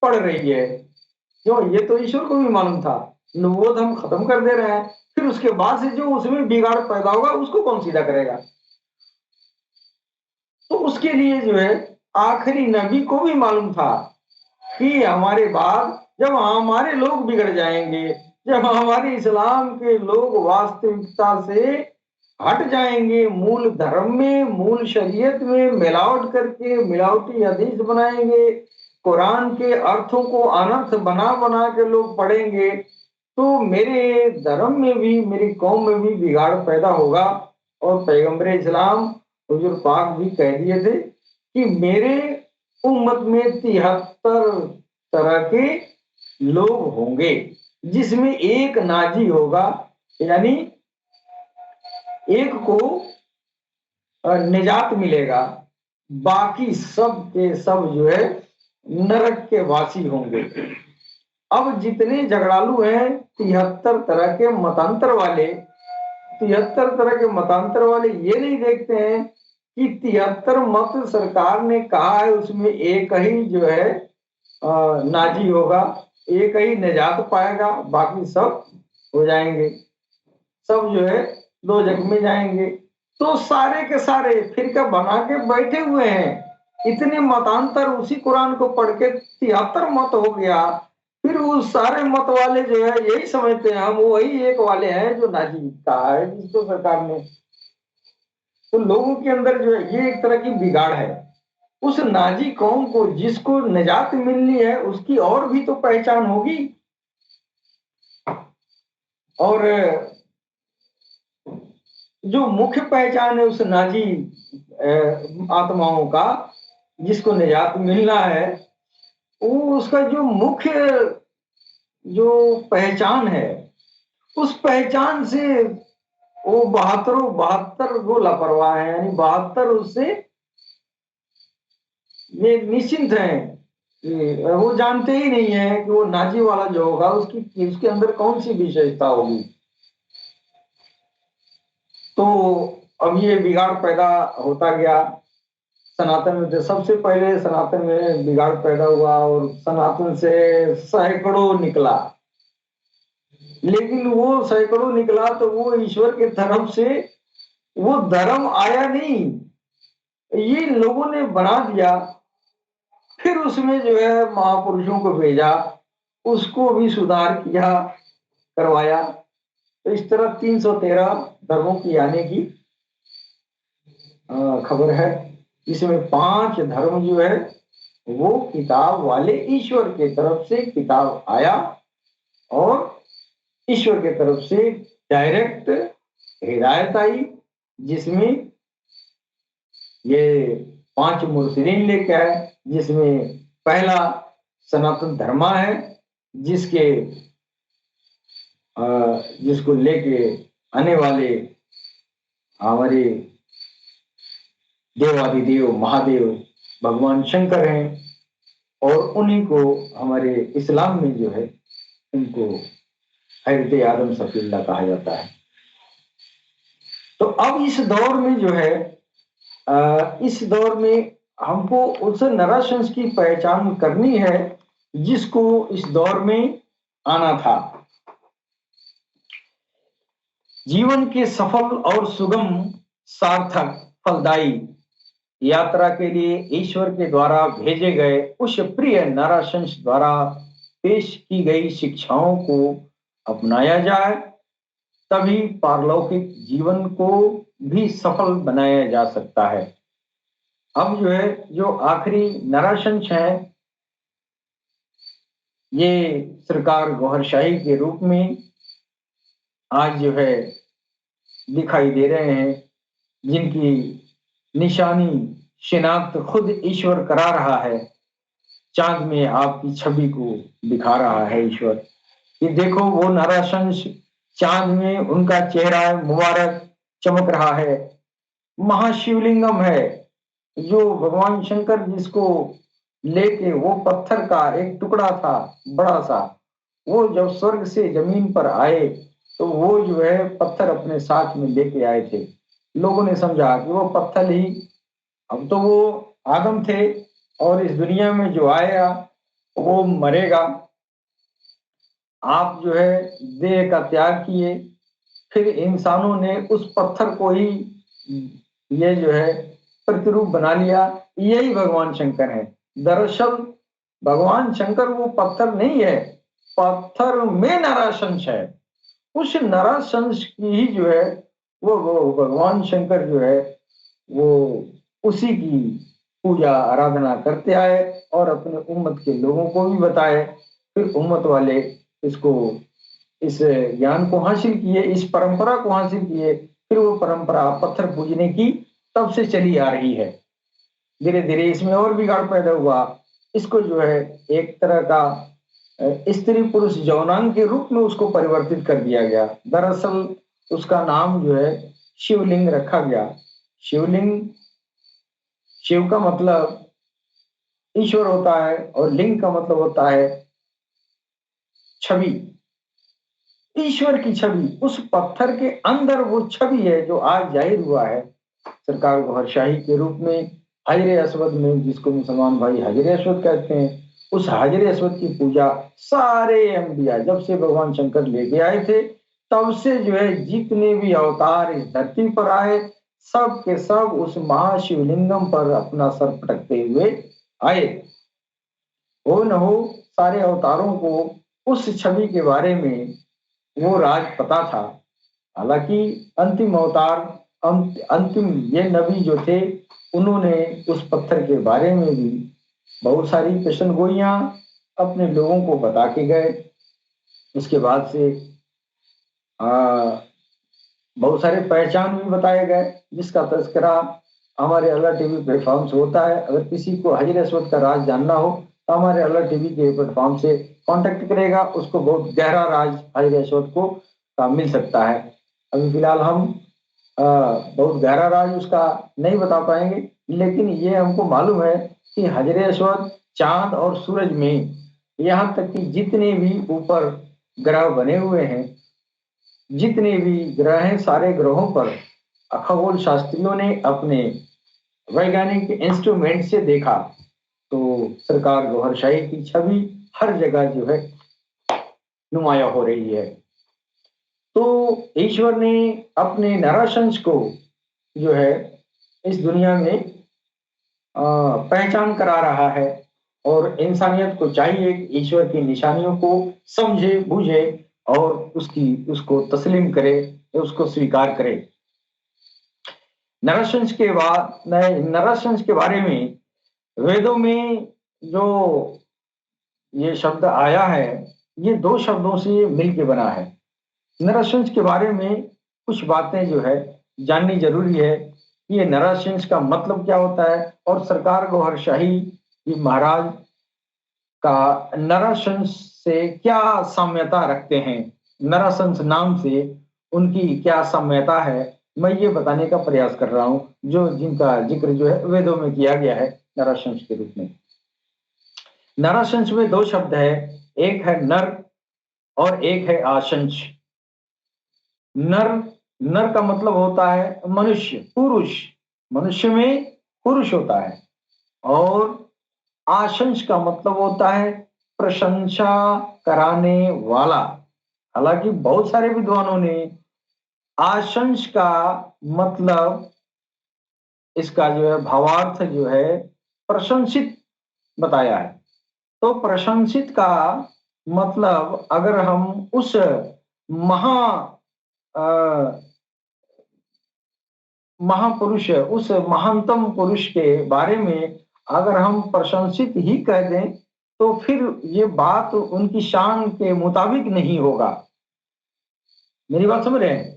पड़ रही है। क्यों? ये तो ईश्वर को भी मालूम था, नबूवत हम खत्म कर दे रहे हैं, फिर उसके बाद से जो उसमें बिगाड़ पैदा होगा उसको कौन सीधा करेगा? तो उसके लिए जो है आखिरी नबी को भी मालूम था कि हमारे बाद जब हमारे लोग बिगड़ जाएंगे, जब हमारे इस्लाम के लोग वास्तविकता से हट जाएंगे, मूल धर्म में, मूल शरीयत में मिलावट करके मिलावटी हदीस बनाएंगे, कुरान के अर्थों को अनर्थ बना बना के लोग पढ़ेंगे, तो मेरे धर्म में भी, मेरी कौम में भी बिगाड़ पैदा होगा। और पैगंबर इस्लाम हुजूर पाक भी कह दिए थे कि मेरे उम्मत में 73 तरह के लोग होंगे, जिसमें एक नाजी होगा, यानी एक को निजात मिलेगा, बाकी सब के सब जो है नरक के वासी होंगे। अब जितने झगड़ालू हैं, 73 तरह के मतांतर वाले, 73 तरह के मतांतर वाले ये नहीं देखते हैं कि 73 मत सरकार ने कहा है, उसमें एक ही जो है नाजी होगा, एक ही निजात पाएगा, बाकी सब हो जाएंगे, सब जो है दो जग में जाएंगे। तो सारे के सारे फिरका बना के बैठे हुए हैं। इतने मतांतर उसी कुरान को पढ़ के 73 मत हो गया। फिर उस सारे मत वाले जो है यही समझते हैं हम वही एक वाले हैं जो नाजी कहा है जिसको सरकार ने। तो लोगों के अंदर जो है ये एक तरह की बिगाड़ है। उस नाजी कौम को जिसको निजात मिलनी है उसकी और भी तो पहचान होगी, और जो मुख्य पहचान है उस नाजी आत्माओं का जिसको निजात मिलना है, वो उसका जो मुख्य जो पहचान है, उस पहचान से वो 72 वो लापरवाह है, यानी 72 उससे ये निश्चिंत है, वो जानते ही नहीं है कि वो नाजी वाला जो होगा उसकी उसके अंदर कौन सी विशेषता होगी। तो अब ये बिगाड़ पैदा होता गया सनातन में। सबसे पहले सनातन में बिगाड़ पैदा हुआ और सनातन से सैकड़ों निकला, लेकिन वो सैकड़ों निकला तो वो ईश्वर के तरफ से वो धर्म आया नहीं, ये लोगों ने बना दिया। फिर उसमें जो है महापुरुषों को भेजा, उसको भी सुधार किया, करवाया। तो इस तरह 313 धर्मों की आने की खबर है। इसमें 5 धर्म जो है वो किताब वाले ईश्वर के तरफ से किताब आया, और ईश्वर के तरफ से डायरेक्ट हिदायत आई, जिसमें ये 5 मुर्सलीन लेके आए, जिसमें पहला सनातन धर्मा है, जिसके जिसको लेके आने वाले हमारे देवादिदेव महादेव भगवान शंकर हैं, और उन्हीं को हमारे इस्लाम में जो है उनको हजरत आदम सफील्ला कहा जाता है। तो अब इस दौर में जो है इस दौर में हमको उस नराशंस की पहचान करनी है जिसको इस दौर में आना था। जीवन के सफल और सुगम, सार्थक, फलदायी यात्रा के लिए ईश्वर के द्वारा भेजे गए उस प्रिय नराशंस द्वारा पेश की गई शिक्षाओं को अपनाया जाए, तभी पारलौकिक जीवन को भी सफल बनाया जा सकता है। अब जो है जो आखिरी नराशंस है ये सरकार गौहरशाही के रूप में आज जो है दिखाई दे रहे हैं, जिनकी निशानी शिनाख्त खुद ईश्वर करा रहा है। चांद में आपकी छवि को दिखा रहा है ईश्वर कि देखो वो नराशंस चांद में उनका चेहरा मुबारक चमक रहा है। महाशिवलिंगम है जो भगवान शंकर जिसको लेके वो पत्थर का एक टुकड़ा था बड़ा सा, वो जब स्वर्ग से जमीन पर आए तो वो जो है पत्थर अपने साथ में लेके आए थे। लोगों ने समझा कि वो पत्थर ही, अब तो वो आदम थे और इस दुनिया में जो आएगा वो मरेगा। आप जो है देह का त्याग किए, फिर इंसानों ने उस पत्थर को ही ये जो है प्रतिरूप बना लिया। यही भगवान शंकर है। दरअसल भगवान शंकर वो पत्थर नहीं है, पत्थर में नराशंस है। उस नराशंस की ही जो है वो भगवान शंकर जो है वो उसी की पूजा आराधना करते आए और अपने उम्मत के लोगों को भी बताए। फिर उम्मत वाले इसको इस ज्ञान को हासिल किए, इस परंपरा को हासिल किए। फिर वो परंपरा पत्थर पूजने की तब से चली आ रही है। धीरे धीरे इसमें और बिगाड़ पैदा हुआ। इसको जो है एक तरह का स्त्री पुरुष यौनांग के रूप में उसको परिवर्तित कर दिया गया। दरअसल उसका नाम जो है शिवलिंग रखा गया। शिवलिंग, शिव का मतलब ईश्वर होता है और लिंग का मतलब होता है छवि, ईश्वर की छवि। उस पत्थर के अंदर वो छवि है जो आज जाहिर हुआ है सरकार गौहरशाही के रूप में। हजरे अस्वद में, जिसको मुसलमान भाई हजरे अस्वद कहते हैं, उस हजरे अस्वद की पूजा सारे अंबिया जब से भगवान शंकर लेके आए थे तब से जो है जितने भी अवतार इस धरती पर आए सब के सब उस महाशिवलिंगम पर अपना सर पटकते हुए आए। हो न हो सारे अवतारों को उस छवि के बारे में वो राज पता था। हालांकि अंतिम अवतार, अंतिम ये नबी जो थे, उन्होंने उस पत्थर के बारे में भी बहुत सारी पेशन गोइयां अपने लोगों को बता के गए। उसके बाद से आ, बहुत सारे पहचान भी बताए गए जिसका तस्करा हमारे अल्लाह टीवी प्लेटफॉर्म से होता है। अगर किसी को हजर अस्वद का राज जानना हो तो हमारे अल्लाह टीवी के प्लेटफॉर्म से कांटेक्ट करेगा, उसको बहुत गहरा राज हजर अस्वद को का मिल सकता है। अभी फिलहाल हम बहुत गहरा राज उसका नहीं बता पाएंगे, लेकिन ये हमको मालूम है कि हजर अस्वद चांद और सूरज में, यहाँ तक कि जितने भी ऊपर ग्रह बने हुए हैं, जितने भी ग्रह हैं, सारे ग्रहों पर खगोल शास्त्रियों ने अपने वैज्ञानिक इंस्ट्रूमेंट से देखा तो सरकार गौहरशाही की छवि हर जगह जो है नुमाया हो रही है। तो ईश्वर ने अपने नराशंस को जो है इस दुनिया में पहचान करा रहा है और इंसानियत को चाहिए कि ईश्वर की निशानियों को समझे बूझे और उसको तस्लीम करे, उसको स्वीकार करे। नरसंस के बाद नरसंस के बारे में वेदों में जो ये शब्द आया है, ये दो शब्दों से मिलके बना है। नरसंस के बारे में कुछ बातें जो है जाननी जरूरी है। ये नरसंस का मतलब क्या होता है और सरकार गौहरशाही जी महाराज का नरसंस से क्या साम्यता रखते हैं, नरसंस नाम से उनकी क्या साम्यता है, मैं ये बताने का प्रयास कर रहा हूं, जो जिनका जिक्र जो है वेदों में किया गया है नरसंस के रूप में। नरसंस में दो शब्द है, एक है नर और एक है आशंस। नर, नर का मतलब होता है मनुष्य, पुरुष, मनुष्य में पुरुष होता है। और आशंस का मतलब होता है प्रशंसा कराने वाला। हालांकि बहुत सारे विद्वानों ने आशंस का मतलब, इसका जो है भावार्थ जो है प्रशंसित बताया है। तो प्रशंसित का मतलब अगर हम उस महा महापुरुष, उस महानतम पुरुष के बारे में अगर हम प्रशंसित ही कह दें तो फिर ये बात उनकी शान के मुताबिक नहीं होगा। मेरी बात समझ रहे हैं?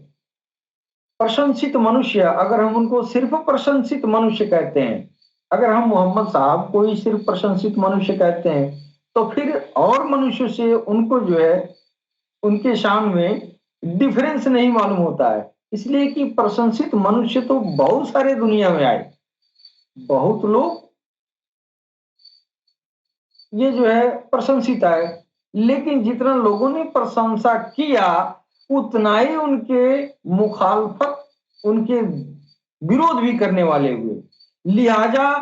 प्रशंसित मनुष्य, अगर हम उनको सिर्फ प्रशंसित मनुष्य कहते हैं, अगर हम मोहम्मद साहब को ही सिर्फ प्रशंसित मनुष्य कहते हैं, तो फिर और मनुष्य से उनको जो है उनके शान में डिफरेंस नहीं मालूम होता है। इसलिए कि प्रशंसित मनुष्य तो बहुत सारे दुनिया में आए, बहुत लोग ये जो है प्रशंसित है, लेकिन जितना लोगों ने प्रशंसा किया उतना ही उनके मुखालफत, उनके विरोध भी करने वाले हुए। लिहाजा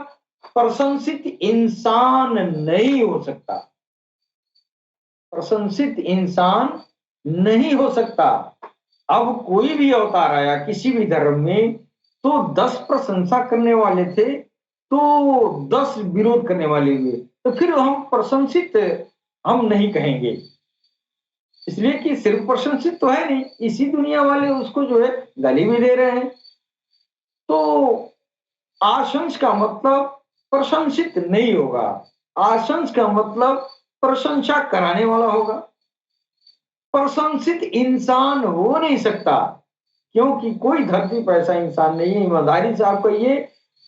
प्रशंसित इंसान नहीं हो सकता, प्रशंसित इंसान नहीं हो सकता। अब कोई भी अवतार आया किसी भी धर्म में, तो 10 प्रशंसा करने वाले थे, तो 10 विरोध करने वाले हुए, तो फिर हम प्रशंसित हम नहीं कहेंगे, इसलिए कि सिर्फ प्रशंसित तो है नहीं, इसी दुनिया वाले उसको जो है गाली भी दे रहे हैं। तो आशंस का मतलब प्रशंसित नहीं होगा, आशंस का मतलब प्रशंसा कराने वाला होगा। प्रशंसित इंसान हो नहीं सकता, क्योंकि कोई धरती पर ऐसा इंसान नहीं है। ईमानदारी से आप कहिए,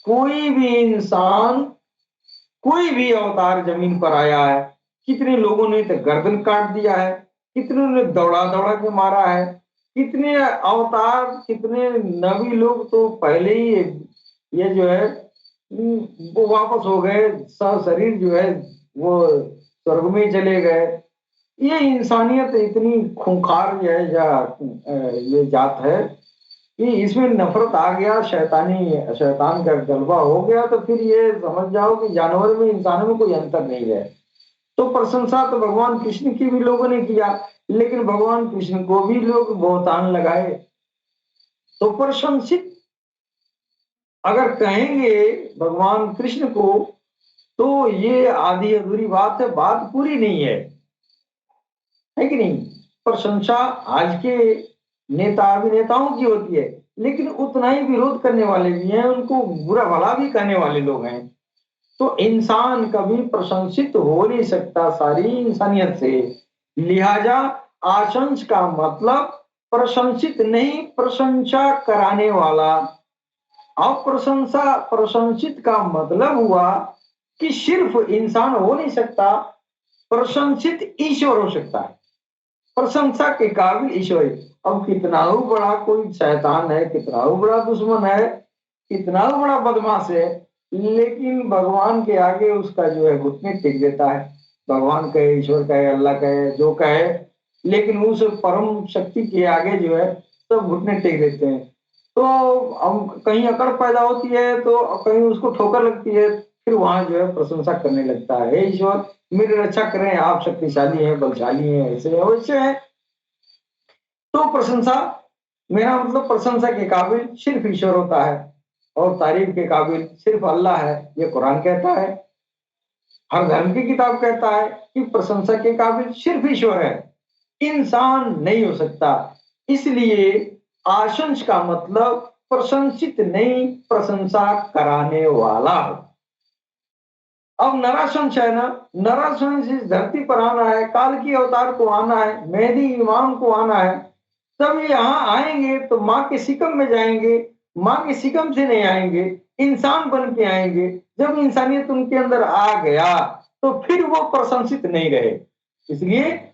कोई भी इंसान, कोई भी अवतार जमीन पर आया है, कितने लोगों ने तो गर्दन काट दिया है, कितने ने दौड़ा दौड़ा के मारा है, कितने अवतार, कितने नबी लोग तो पहले ही ये जो है वो वापस हो गए, शरीर जो है वो स्वर्ग में ही चले गए। ये इंसानियत इतनी खूंखार है या ये जात है कि इसमें नफरत आ गया, शैतान का गलबा हो गया, तो फिर ये समझ जाओ कि जानवर में इंसानों में कोई अंतर नहीं है। तो प्रशंसा तो भगवान कृष्ण की भी लोगों ने किया, लेकिन भगवान कृष्ण को भी लोग बहुतान लगाए। तो प्रशंसित अगर कहेंगे भगवान कृष्ण को, तो ये आधी अधूरी बात है, बात पूरी नहीं है कि नहीं? प्रशंसा आज के नेता अभिनेताओं की होती है, लेकिन उतना ही विरोध करने वाले भी हैं, उनको बुरा भला भी कहने वाले लोग हैं। तो इंसान कभी प्रशंसित हो नहीं सकता सारी इंसानियत से। लिहाजा आशंस का मतलब प्रशंसित नहीं, प्रशंसा कराने वाला। अब प्रशंसा प्रशंसित का मतलब हुआ कि सिर्फ इंसान हो नहीं सकता, प्रशंसित ईश्वर हो सकता है। प्रशंसा के काबिल ईश्वर। अब कितना ही बड़ा कोई शैतान है, कितना ही बड़ा दुश्मन है, कितना ही बड़ा बदमाश है, लेकिन भगवान के आगे उसका जो है घुटने टेक देता है। भगवान कहे, ईश्वर कहे, अल्लाह कहे, जो कहे, लेकिन उस परम शक्ति के आगे जो है सब घुटने टेक देते हैं। तो हम कहीं अकड़ पैदा होती है, तो कहीं उसको ठोकर लगती है, फिर वहां जो है प्रशंसा करने लगता है, हे ईश्वर मेरी रक्षा करें, आप शक्तिशाली हैं, बलशाली हैं, ऐसे अवश्य है। तो प्रशंसा, मेरा मतलब प्रशंसा के काबिल सिर्फ ईश्वर होता है, और तारीफ के काबिल सिर्फ अल्लाह है। ये कुरान कहता है, हर धर्म की किताब कहता है कि प्रशंसा के काबिल सिर्फ ईश्वर है, इंसान नहीं हो सकता। इसलिए आशंस का मतलब प्रशंसित नहीं, प्रशंसा कराने वाला हो। अब नराशंस है ना, नराशंस इस धरती पर आना है, काल की अवतार को आना है, मेहदी इमाम को आना है। तब यहाँ आएंगे तो माँ के सिकम में जाएंगे, माँ के सिकम से नहीं आएंगे, इंसान बन के आएंगे। जब इंसानियत उनके अंदर आ गया तो फिर वो प्रशंसित नहीं रहे। इसलिए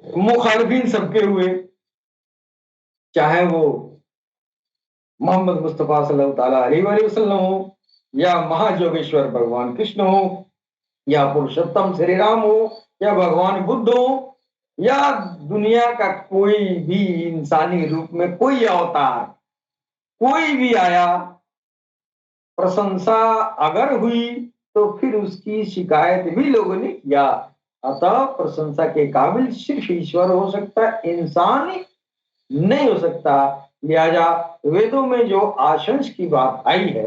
मुखालिफिन सबके हुए, चाहे वो मोहम्मद मुस्तफा सल्लल्लाहु अलैहि वसल्लम हो, या महाजोगेश्वर भगवान कृष्ण हो, या पुरुषोत्तम श्री राम हो, या भगवान बुद्ध हो, या दुनिया का कोई भी इंसानी रूप में कोई अवतार कोई भी आया, प्रशंसा अगर हुई तो फिर उसकी शिकायत भी लोगों ने किया। अतः प्रशंसा के काबिल सिर्फ ईश्वर हो सकता है, इंसान नहीं हो सकता। लिहाजा वेदों में जो आशंस की बात आई है,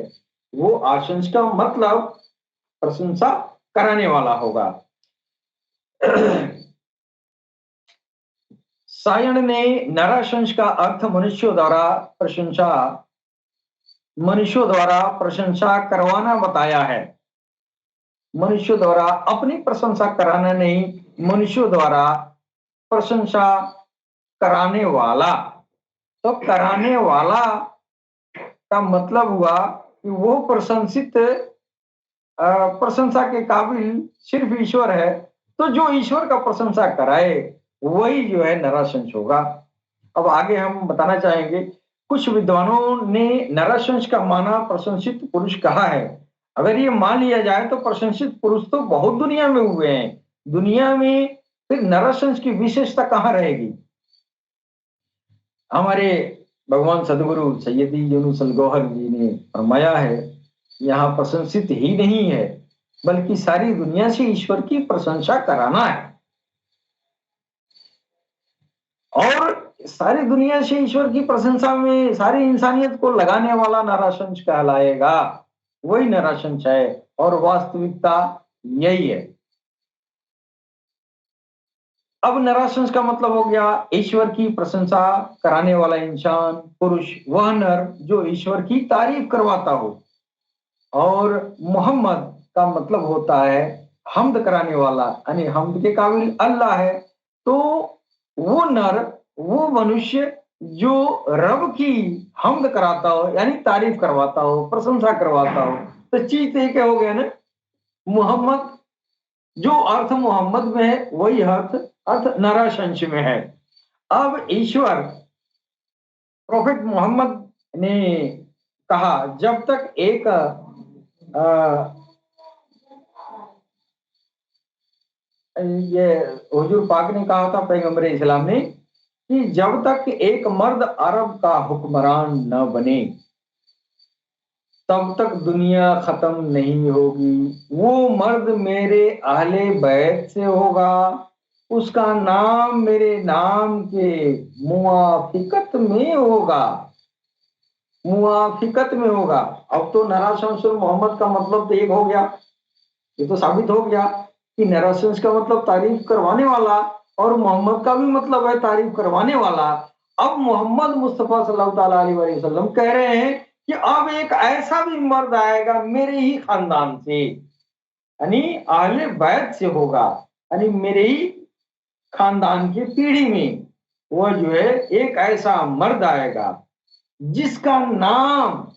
वो आशंस का मतलब प्रशंसा कराने वाला होगा। सायण ने नराशंस का अर्थ मनुष्यों द्वारा प्रशंसा करवाना बताया है। मनुष्यों द्वारा अपनी प्रशंसा कराना नहीं, मनुष्यों द्वारा प्रशंसा कराने वाला। तो कराने वाला का मतलब हुआ कि वो प्रशंसा के काबिल सिर्फ ईश्वर है। तो जो ईश्वर का प्रशंसा कराए वही जो है नराशंस होगा। अब आगे हम बताना चाहेंगे, कुछ विद्वानों ने नराशंस का माना प्रशंसित पुरुष कहा है। अगर ये मान लिया जाए तो प्रशंसित पुरुष तो बहुत दुनिया में हुए हैं। दुनिया में फिर नराशंस की विशेषता कहाँ रहेगी? हमारे भगवान सदगुरु सैयदी यूनुस अल गौहर जी ने फरमाया है, यहाँ प्रशंसित ही नहीं है बल्कि सारी दुनिया से ईश्वर की प्रशंसा कराना है। और सारी दुनिया से ईश्वर की प्रशंसा में सारी इंसानियत को लगाने वाला नराशंस कहलाएगा। वही नराशंस है और वास्तविकता यही है। अब नराशंस का मतलब हो गया ईश्वर की प्रशंसा कराने वाला इंसान, पुरुष, वह नर जो ईश्वर की तारीफ करवाता हो। और मोहम्मद का मतलब होता है हम्द कराने वाला, यानी हम्द के काबिल अल्लाह है। तो वो नर, वो मनुष्य जो रब की हम्द कराता हो, यानी तारीफ करवाता हो, प्रशंसा करवाता हो। तो चीज तो एक हो गया ना, मोहम्मद, जो अर्थ मोहम्मद में है वही अर्थ अर्थ नराशंस में है। अब ईश्वर प्रोफेट मोहम्मद ने कहा, जब तक एक ये हुजूर पाक ने कहा था, पैगंबर इस्लाम ने, कि जब तक एक मर्द अरब का हुक्मरान न बने तब तक दुनिया खत्म नहीं होगी। वो मर्द मेरे अहले बैत से होगा, उसका नाम मेरे नाम के मुआफिकत में होगा, मुआफिकत में होगा। अब तो नराशंस और मोहम्मद का मतलब तो एक हो गया। ये तो साबित हो गया कि नराशंस का मतलब तारीफ करवाने वाला और मोहम्मद का भी मतलब है तारीफ करवाने वाला। अब मोहम्मद मुस्तफा सल्लल्लाहु अलैहि वसल्लम कह रहे हैं कि अब एक ऐसा भी मर्द आएगा मेरे ही खानदान से, यानी अहले बैत से होगा, यानी मेरे ही खानदान की पीढ़ी में वो जो है एक ऐसा मर्द आएगा जिसका नाम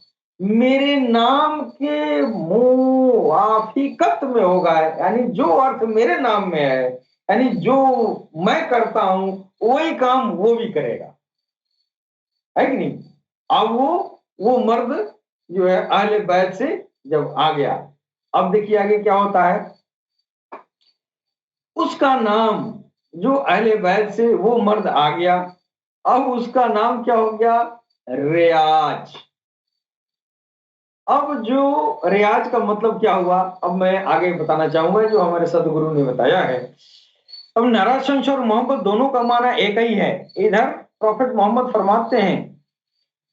मेरे नाम के मुआफिकत में होगा, यानी जो अर्थ मेरे नाम में है, यानी जो मैं करता हूं वही काम वो भी करेगा, है कि नहीं? अब वो मर्द जो है अहले बैत से जब आ गया, अब देखिए आगे क्या होता है। उसका नाम, जो अहले बैत से वो मर्द आ गया, अब उसका नाम क्या हो गया? रियाज। अब जो रियाज का मतलब क्या हुआ, अब मैं आगे बताना चाहूंगा जो हमारे सदगुरु ने बताया है। अब नराशंस और मोहब्बत दोनों का माना एक ही है। इधर प्रॉफेट मोहम्मद फरमाते हैं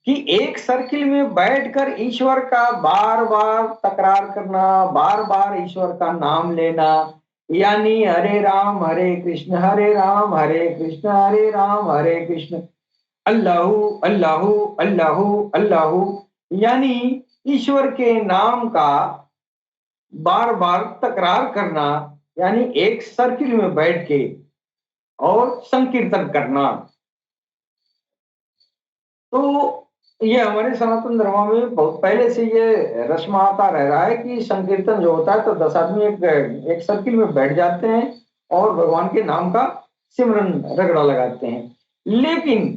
कि एक सर्किल में बैठकर ईश्वर का बार बार तकरार करना, बार बार ईश्वर का नाम लेना, यानी हरे कृष्ण हरे राम हरे राम हरे कृष्ण, अल्लाहू अल्लाहू अल्लाहू अल्लाहू, यानी ईश्वर के नाम का बार बार तकरार करना, यानी एक सर्किल में बैठ के और संकीर्तन करना। तो ये हमारे सनातन धर्म में बहुत पहले से ये रस्म आता रह रहा है कि संकीर्तन जो होता है तो 10 आदमी एक सर्किल में बैठ जाते हैं और भगवान के नाम का सिमरन रगड़ा लगाते हैं। लेकिन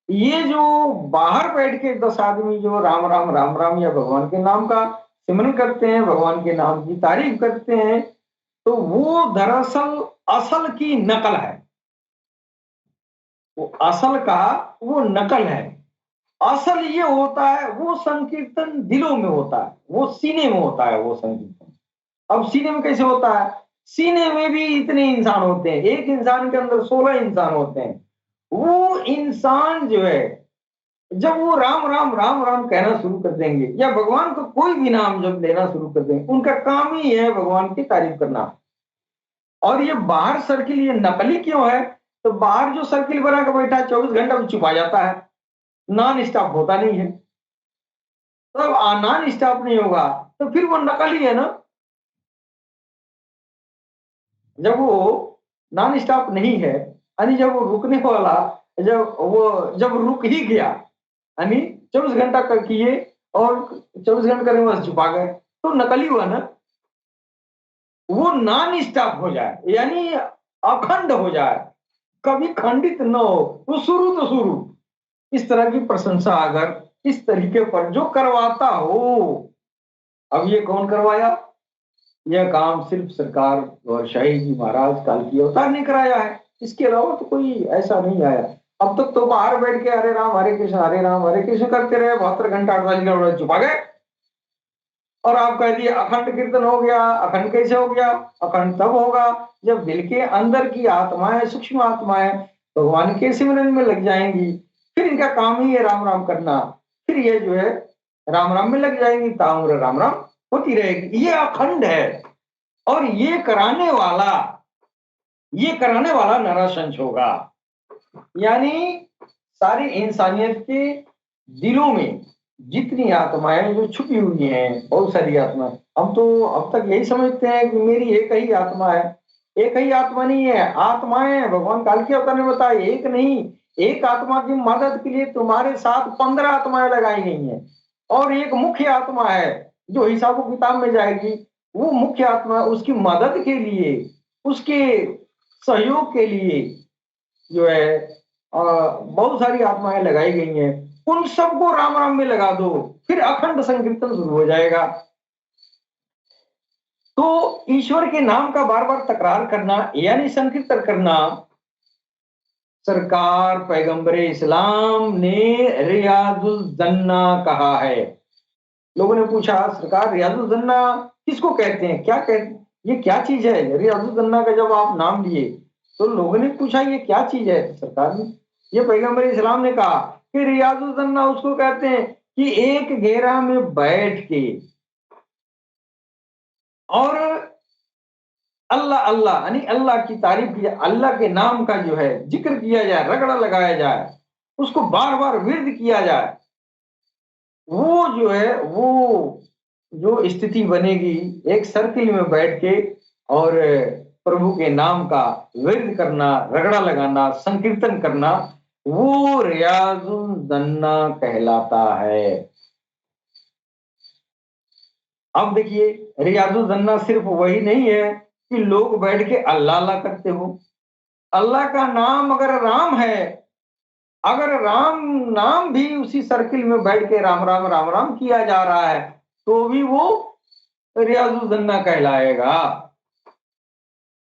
ये जो बाहर बैठ के 10 आदमी जो राम राम राम राम या भगवान के नाम का सिमरन करते हैं, भगवान के नाम की तारीफ करते हैं, तो वो दरअसल असल की नकल है। वो असल का वो नकल है। असल ये होता है वो संकीर्तन दिलों में होता है, वो सीने में होता है वो संकीर्तन। अब सीने में कैसे होता है? सीने में भी इतने इंसान होते हैं, एक इंसान के अंदर 16 इंसान होते हैं। वो इंसान जो है जब वो राम राम राम राम कहना शुरू कर देंगे या भगवान को कोई भी नाम जब लेना शुरू कर देंगे, उनका काम ही है भगवान की तारीफ करना। और ये बाहर सर्किल ये नकली क्यों है? तो बाहर जो सर्किल बना के बैठा 24 घंटा में छुपा जाता है, नॉन स्टॉप होता नहीं है। तो नॉन स्टॉप नहीं होगा तो फिर वो नकली है ना। जब वो नॉन स्टॉप नहीं है, यानी जब वो रुकने वाला, जब रुक ही गया, यानी 24 घंटा किए और 24 घंटे करने के बाद छुपा गए, तो नकली हुआ ना। वो नॉन स्टॉप हो जाए, यानी अखंड हो जाए, कभी खंडित न हो, वो शुरू तो शुरू। इस तरह की प्रशंसा अगर इस तरीके पर जो करवाता हो, अब ये कौन करवाया? यह काम सिर्फ सरकार और शाही जी महाराज काल की अवतार ने कराया है, इसके अलावा तो कोई ऐसा नहीं आया। अब तक तो बाहर बैठ के हरे राम हरे राम हरे कृष्ण करते रहे, 72 घंटा 48 घंटा छुपा गए, और आप कह दिए अखंड कीर्तन हो गया। अखंड कैसे हो गया? अखंड तब होगा जब दिल के अंदर की आत्माएं, सूक्ष्म आत्माएं भगवान के सिमरन में लग जाएंगी। फिर इनका काम ही है राम राम करना, फिर ये जो है राम राम में लग जाएंगी, ताउम्र राम राम होती रहेगी। ये अखंड है, और ये कराने वाला नराशंस होगा। यानी सारी इंसानियत के दिलों में जितनी आत्माएं जो छुपी हुई हैं, बहुत सारी आत्मा, हम तो अब तक यही समझते हैं कि मेरी एक ही आत्मा है। एक ही आत्मा नहीं है, आत्माएं भगवान काल के अवतार ने बताया, एक नहीं, एक आत्मा की मदद के लिए तुम्हारे साथ 15 आत्माएं लगाई गई हैं, और एक मुख्य आत्मा है जो हिसाबों किताब में जाएगी। वो मुख्य आत्मा उसकी मदद के लिए, उसके सहयोग के लिए जो है बहुत सारी आत्माएं लगाई गई हैं। उन सबको राम राम में लगा दो, फिर अखंड संकीर्तन शुरू हो जाएगा। तो ईश्वर के नाम का बार बार तकरार करना यानी संकीर्तन करना, सरकार पैगंबरे इस्लाम ने रियाजुल जन्ना कहा है। लोगों ने पूछा, सरकार रियाजुल जन्ना किसको कहते हैं, क्या कहते हैं, ये क्या चीज है? रियाजुल जन्ना का जब आप नाम लिए तो लोगों ने पूछा ये क्या चीज है? तो सरकार ने, ये पैगंबर इस्लाम ने कहा कि रियाजुल जन्ना उसको कहते हैं कि एक घेरा में बैठ के और अल्लाह अल्लाह यानी अल्लाह की तारीफ की जाए, अल्लाह के नाम का जो है जिक्र किया जाए, रगड़ा लगाया जाए, उसको बार बार विर्द किया जाए। वो जो है वो जो स्थिति बनेगी, एक सर्किल में बैठ के और प्रभु के नाम का विर्द करना, रगड़ा लगाना, संकीर्तन करना, वो रियाजुल जन्ना कहलाता है। अब देखिए, रियाजुल जन्ना सिर्फ वही नहीं है कि लोग बैठ के अल्लाह अल्लाह करते हो। अल्लाह का नाम अगर राम है, अगर राम नाम भी उसी सर्किल में बैठ के राम राम राम राम किया जा रहा है, तो भी वो रियाजुल जन्ना कहलाएगा,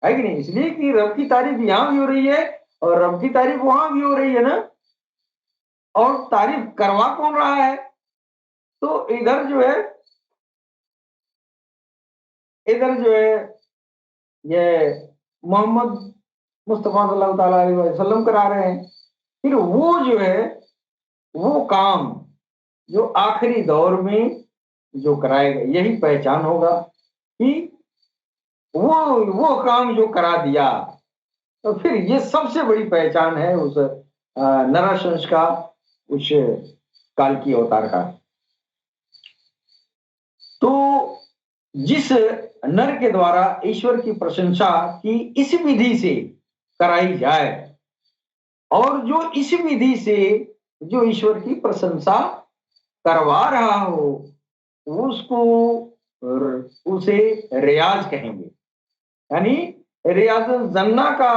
है कि नहीं? इसलिए कि रब की तारीफ यहां भी हो रही है और रब की तारीफ वहां भी हो रही है ना। और तारीफ करवा कौन रहा है? तो इधर जो है ये मोहम्मद मुस्तफा सल्लल्लाहु ताला अलैहि वसल्लम करा रहे हैं। फिर वो जो है वो काम जो आखिरी दौर में जो कराएगा, यही पहचान होगा कि वो काम जो करा दिया। तो फिर ये सबसे बड़ी पहचान है उस नरशंस का, उस काल की अवतार का। तो जिस नर के द्वारा ईश्वर की प्रशंसा की इस विधि से कराई जाए, और जो इस विधि से जो ईश्वर की प्रशंसा करवा रहा हो, उसको उसे रियाज कहेंगे। यानी रियाजुल जन्ना का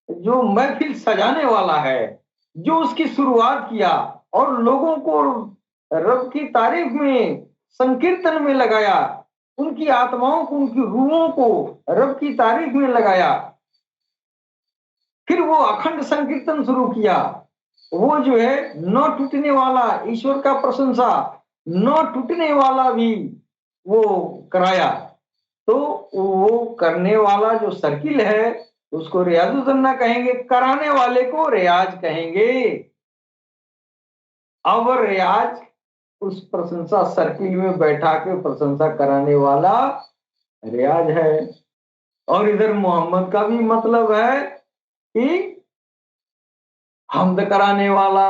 जो महफिल सजाने वाला है, जो उसकी शुरुआत किया और लोगों को रब की तारीफ में, संकीर्तन में लगाया, उनकी आत्माओं को, उनकी रूहों को रब की तारीफ में लगाया, फिर वो अखंड संकीर्तन शुरू किया। वो जो है न टूटने वाला ईश्वर का प्रशंसा, न टूटने वाला भी वो कराया। तो वो करने वाला जो सर्किल है उसको रियाजुल जन्ना कहेंगे, कराने वाले को रियाज कहेंगे। अब रियाज उस प्रशंसा सर्किल में बैठा के प्रशंसा कराने वाला रियाज है। और इधर मोहम्मद का भी मतलब है कि हमद कराने वाला,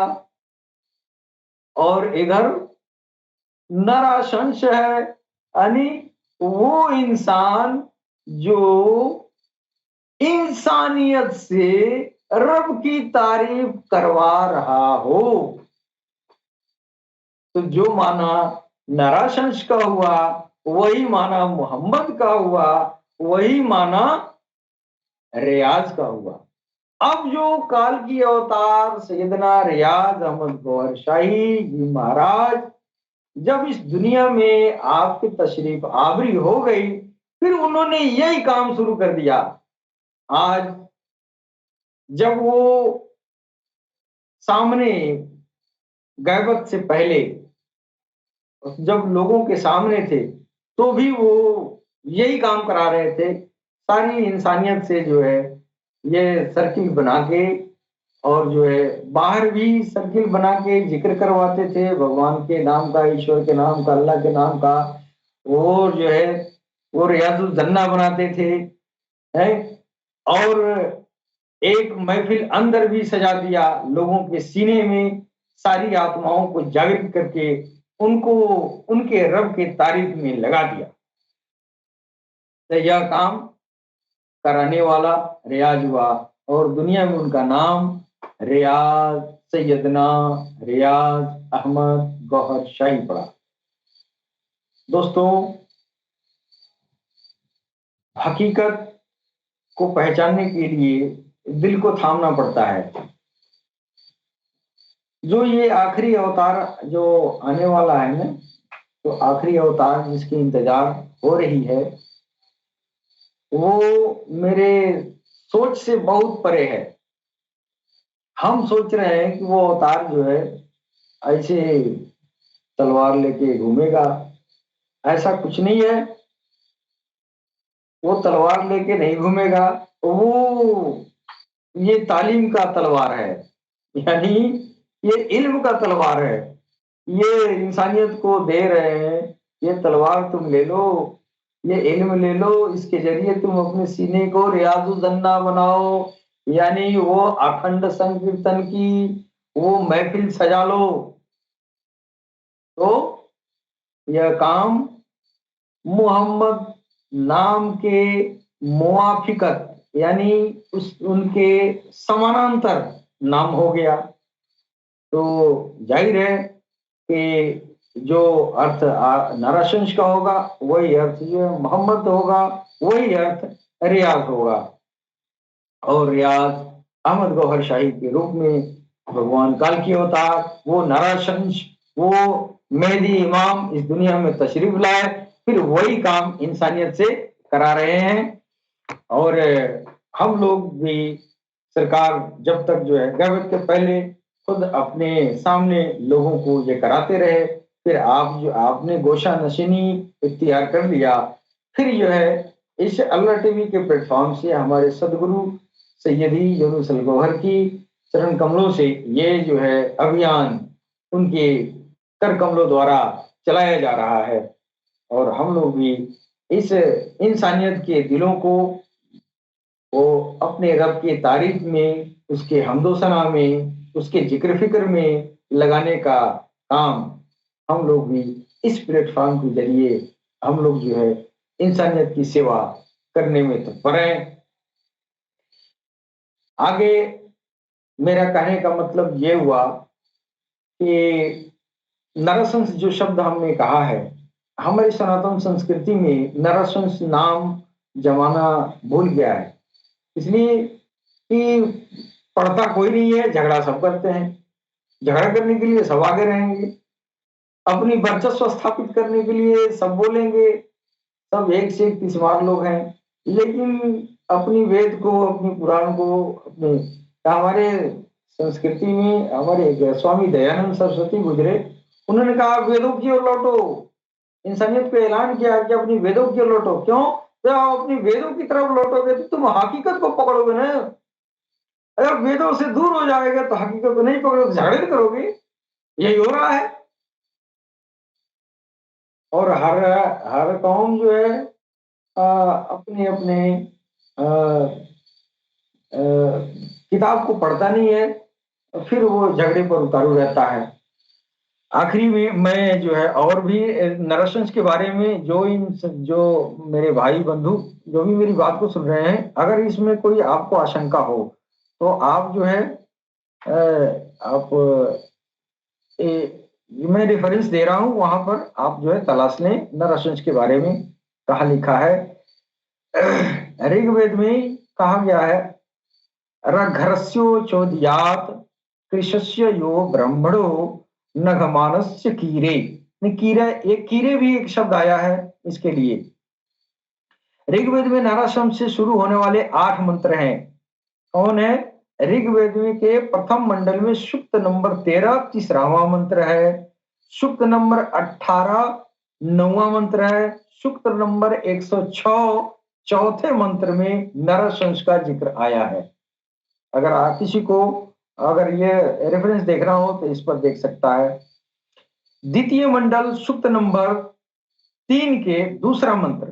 और इधर नराशंस है, यानी वो इंसान जो इंसानियत से रब की तारीफ करवा रहा हो। तो जो माना नराशंस का हुआ, वही माना मोहम्मद का हुआ, वही माना रियाज का हुआ। अब जो काल की अवतार सैयदना रियाज अहमद गौहर शाही जी महाराज जब इस दुनिया में आपकी तशरीफ आवरी हो गई, फिर उन्होंने यही काम शुरू कर दिया। आज जब वो सामने गैबत से पहले जब लोगों के सामने थे, तो भी वो यही काम करा रहे थे। सारी इंसानियत से जो है ये सर्किल बना के, और जो है बाहर भी सर्किल बना के जिक्र करवाते थे भगवान के नाम का, ईश्वर के नाम का, अल्लाह के नाम का। वो जो है वो रियाजुल जन्ना बनाते थे, है। और एक महफिल अंदर भी सजा दिया, लोगों के सीने में सारी आत्माओं को जागृत करके उनको उनके रब के तारीफ में लगा दिया। तो यह काम कराने वाला रियाज हुआ, और दुनिया में उनका नाम रियाज सैयदना रियाज अहमद गौहर शाही पड़ा। दोस्तों, हकीकत को पहचानने के लिए दिल को थामना पड़ता है। जो ये आखिरी अवतार जो आने वाला है ना, तो आखिरी अवतार जिसकी इंतजार हो रही है, वो मेरे सोच से बहुत परे है। हम सोच रहे हैं कि वो अवतार जो है ऐसे तलवार लेके घूमेगा, ऐसा कुछ नहीं है। वो तलवार लेके नहीं घूमेगा, वो ये तालीम का तलवार है, यानी ये इल्म का तलवार है। ये इंसानियत को दे रहे हैं, ये तलवार तुम ले लो, ये इल्म ले लो, इसके जरिए तुम अपने सीने को रियाजुल जन्ना बनाओ, यानी वो अखंड संकीर्तन की वो महफिल सजा लो। तो यह काम मोहम्मद नाम के मुआफिकत, यानी उस उनके समानांतर नाम हो गया। तो जाहिर है कि जो अर्थ नरशंस का होगा, वही अर्थ जो है मोहम्मद होगा, वही अर्थ रियाज होगा। और रियाज अहमद गौहर शाही के रूप में भगवान काल की अवतार, वो नराशंस, वो मेहदी इमाम इस दुनिया में तशरीफ लाए, फिर वही काम इंसानियत से करा रहे हैं। और हम लोग भी सरकार जब तक जो है गैबत के पहले खुद अपने सामने लोगों को ये कराते रहे, फिर आप जो आपने गोशा नशीनी इख्तियार कर लिया, फिर जो है इस अल्लाह टीवी के प्लेटफॉर्म से हमारे सदगुरु सैयदी यूनुस अल गौहर की चरण कमलों से ये जो है अभियान उनके कर कमलों द्वारा चलाया जा रहा है। और हम लोग भी इस इंसानियत के दिलों को वो अपने रब की तारीफ में, उसके हम्दो सना में, उसके जिक्र फिक्र में लगाने का काम हम लोग भी इस प्लेटफॉर्म के जरिए हम लोग जो है इंसानियत की सेवा करने में तत्पर हैं। आगे मेरा कहने का मतलब ये हुआ कि नरसंस जो शब्द हमने कहा है, हमारी सनातन संस्कृति में नरसंस नाम जमाना भूल गया है, इसलिए कि पढ़ता कोई नहीं है, झगड़ा सब करते हैं। झगड़ा करने के लिए सब आगे रहेंगे, अपनी वर्चस्व स्थापित करने के लिए सब बोलेंगे, सब एक से एक तीसवार लोग हैं। लेकिन अपनी वेद को, अपनी पुराण को, अपने हमारे संस्कृति में हमारे एक स्वामी दयानंद सरस्वती गुजरे, उन्होंने कहा वेदों की ओर लौटो। इंसानियत को ऐलान किया कि अपनी वेदों की ओर लौटो। क्यों? जब आप अपनी वेदों की तरफ लौटोगे तो तुम हकीकत को पकड़ोगे ना। अगर वेदों से दूर हो जाएगा तो हकीकत को नहीं पकड़ोगे, झगड़े करोगे। यही हो रहा है। और हर हर कौम जो है अपने अपने किताब को पढ़ता नहीं है, फिर वो झगड़े पर उतारू रहता है। आखिरी में मैं जो है और भी नरसंस के बारे में जो मेरे भाई बंधु जो भी मेरी बात को सुन रहे हैं, अगर इसमें कोई आपको आशंका हो तो आप जो है आप मैं रेफरेंस दे रहा हूं, वहां पर आप जो है तलाश लें नरसंस के बारे में। कहा लिखा है ऋग्वेद में कहा गया है रघर्स्यो चोदयात कृष्य यो ब्रह्मणो नघमानस्य कीरे। कीरे एक कीरे भी एक शब्द आया है इसके लिए। ऋग्वेद में नाराश्रम से शुरू होने वाले 8 मंत्र हैं। कौन है? ऋग्वेद के प्रथम मंडल में सूक्त नंबर 13 तीसरावां मंत्र है, सूक्त नंबर 18 9वां मंत्र है, सूक्त नंबर 106 चौथे मंत्र में नरशंस का जिक्र आया है। अगर किसी को अगर ये रेफरेंस देखना हो तो इस पर देख सकता है। द्वितीय मंडल सूक्त नंबर 3 के दूसरा मंत्र।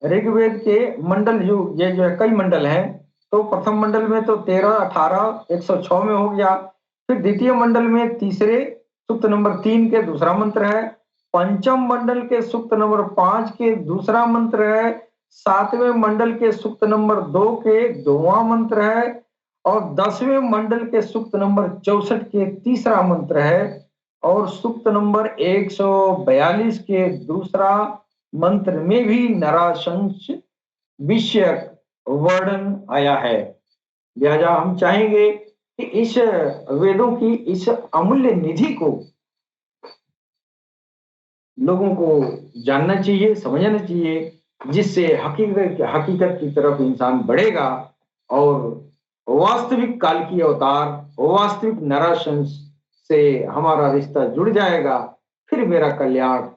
ऋग्वेद के मंडल ये जो है कई मंडल हैं, तो प्रथम मंडल में तो 13 18 106 में हो गया। फिर द्वितीय मंडल में तीसरे सूक्त नंबर 3 के दूसरा मंत्र है, पंचम मंडल के सूक्त नंबर 5 के दूसरा मंत्र है, सातवें मंडल के सूक्त नंबर 2 के 2वां मंत्र है, और 10वें मंडल के सूक्त नंबर 64 के तीसरा मंत्र है, और सूक्त नंबर 142 के दूसरा मंत्र में भी नराशंस विषयक वर्णन आया है। लिहाजा हम चाहेंगे कि इस वेदों की इस अमूल्य निधि को लोगों को जानना चाहिए, समझना चाहिए, जिससे हकीकत की तरफ इंसान बढ़ेगा और वास्तविक काल की अवतार, वास्तविक नराशंस से हमारा रिश्ता जुड़ जाएगा, फिर मेरा कल्याण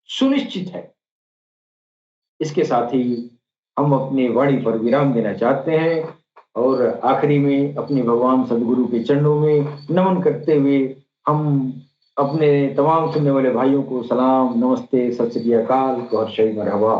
सुनिश्चित है। इसके साथ ही हम अपने वाणी पर विराम देना चाहते हैं और आखिरी में अपने भगवान सदगुरु के चरणों में नमन करते हुए हम अपने तमाम सुनने वाले भाइयों को सलाम, नमस्ते, सत श्री अकाल, और शही मरहबा।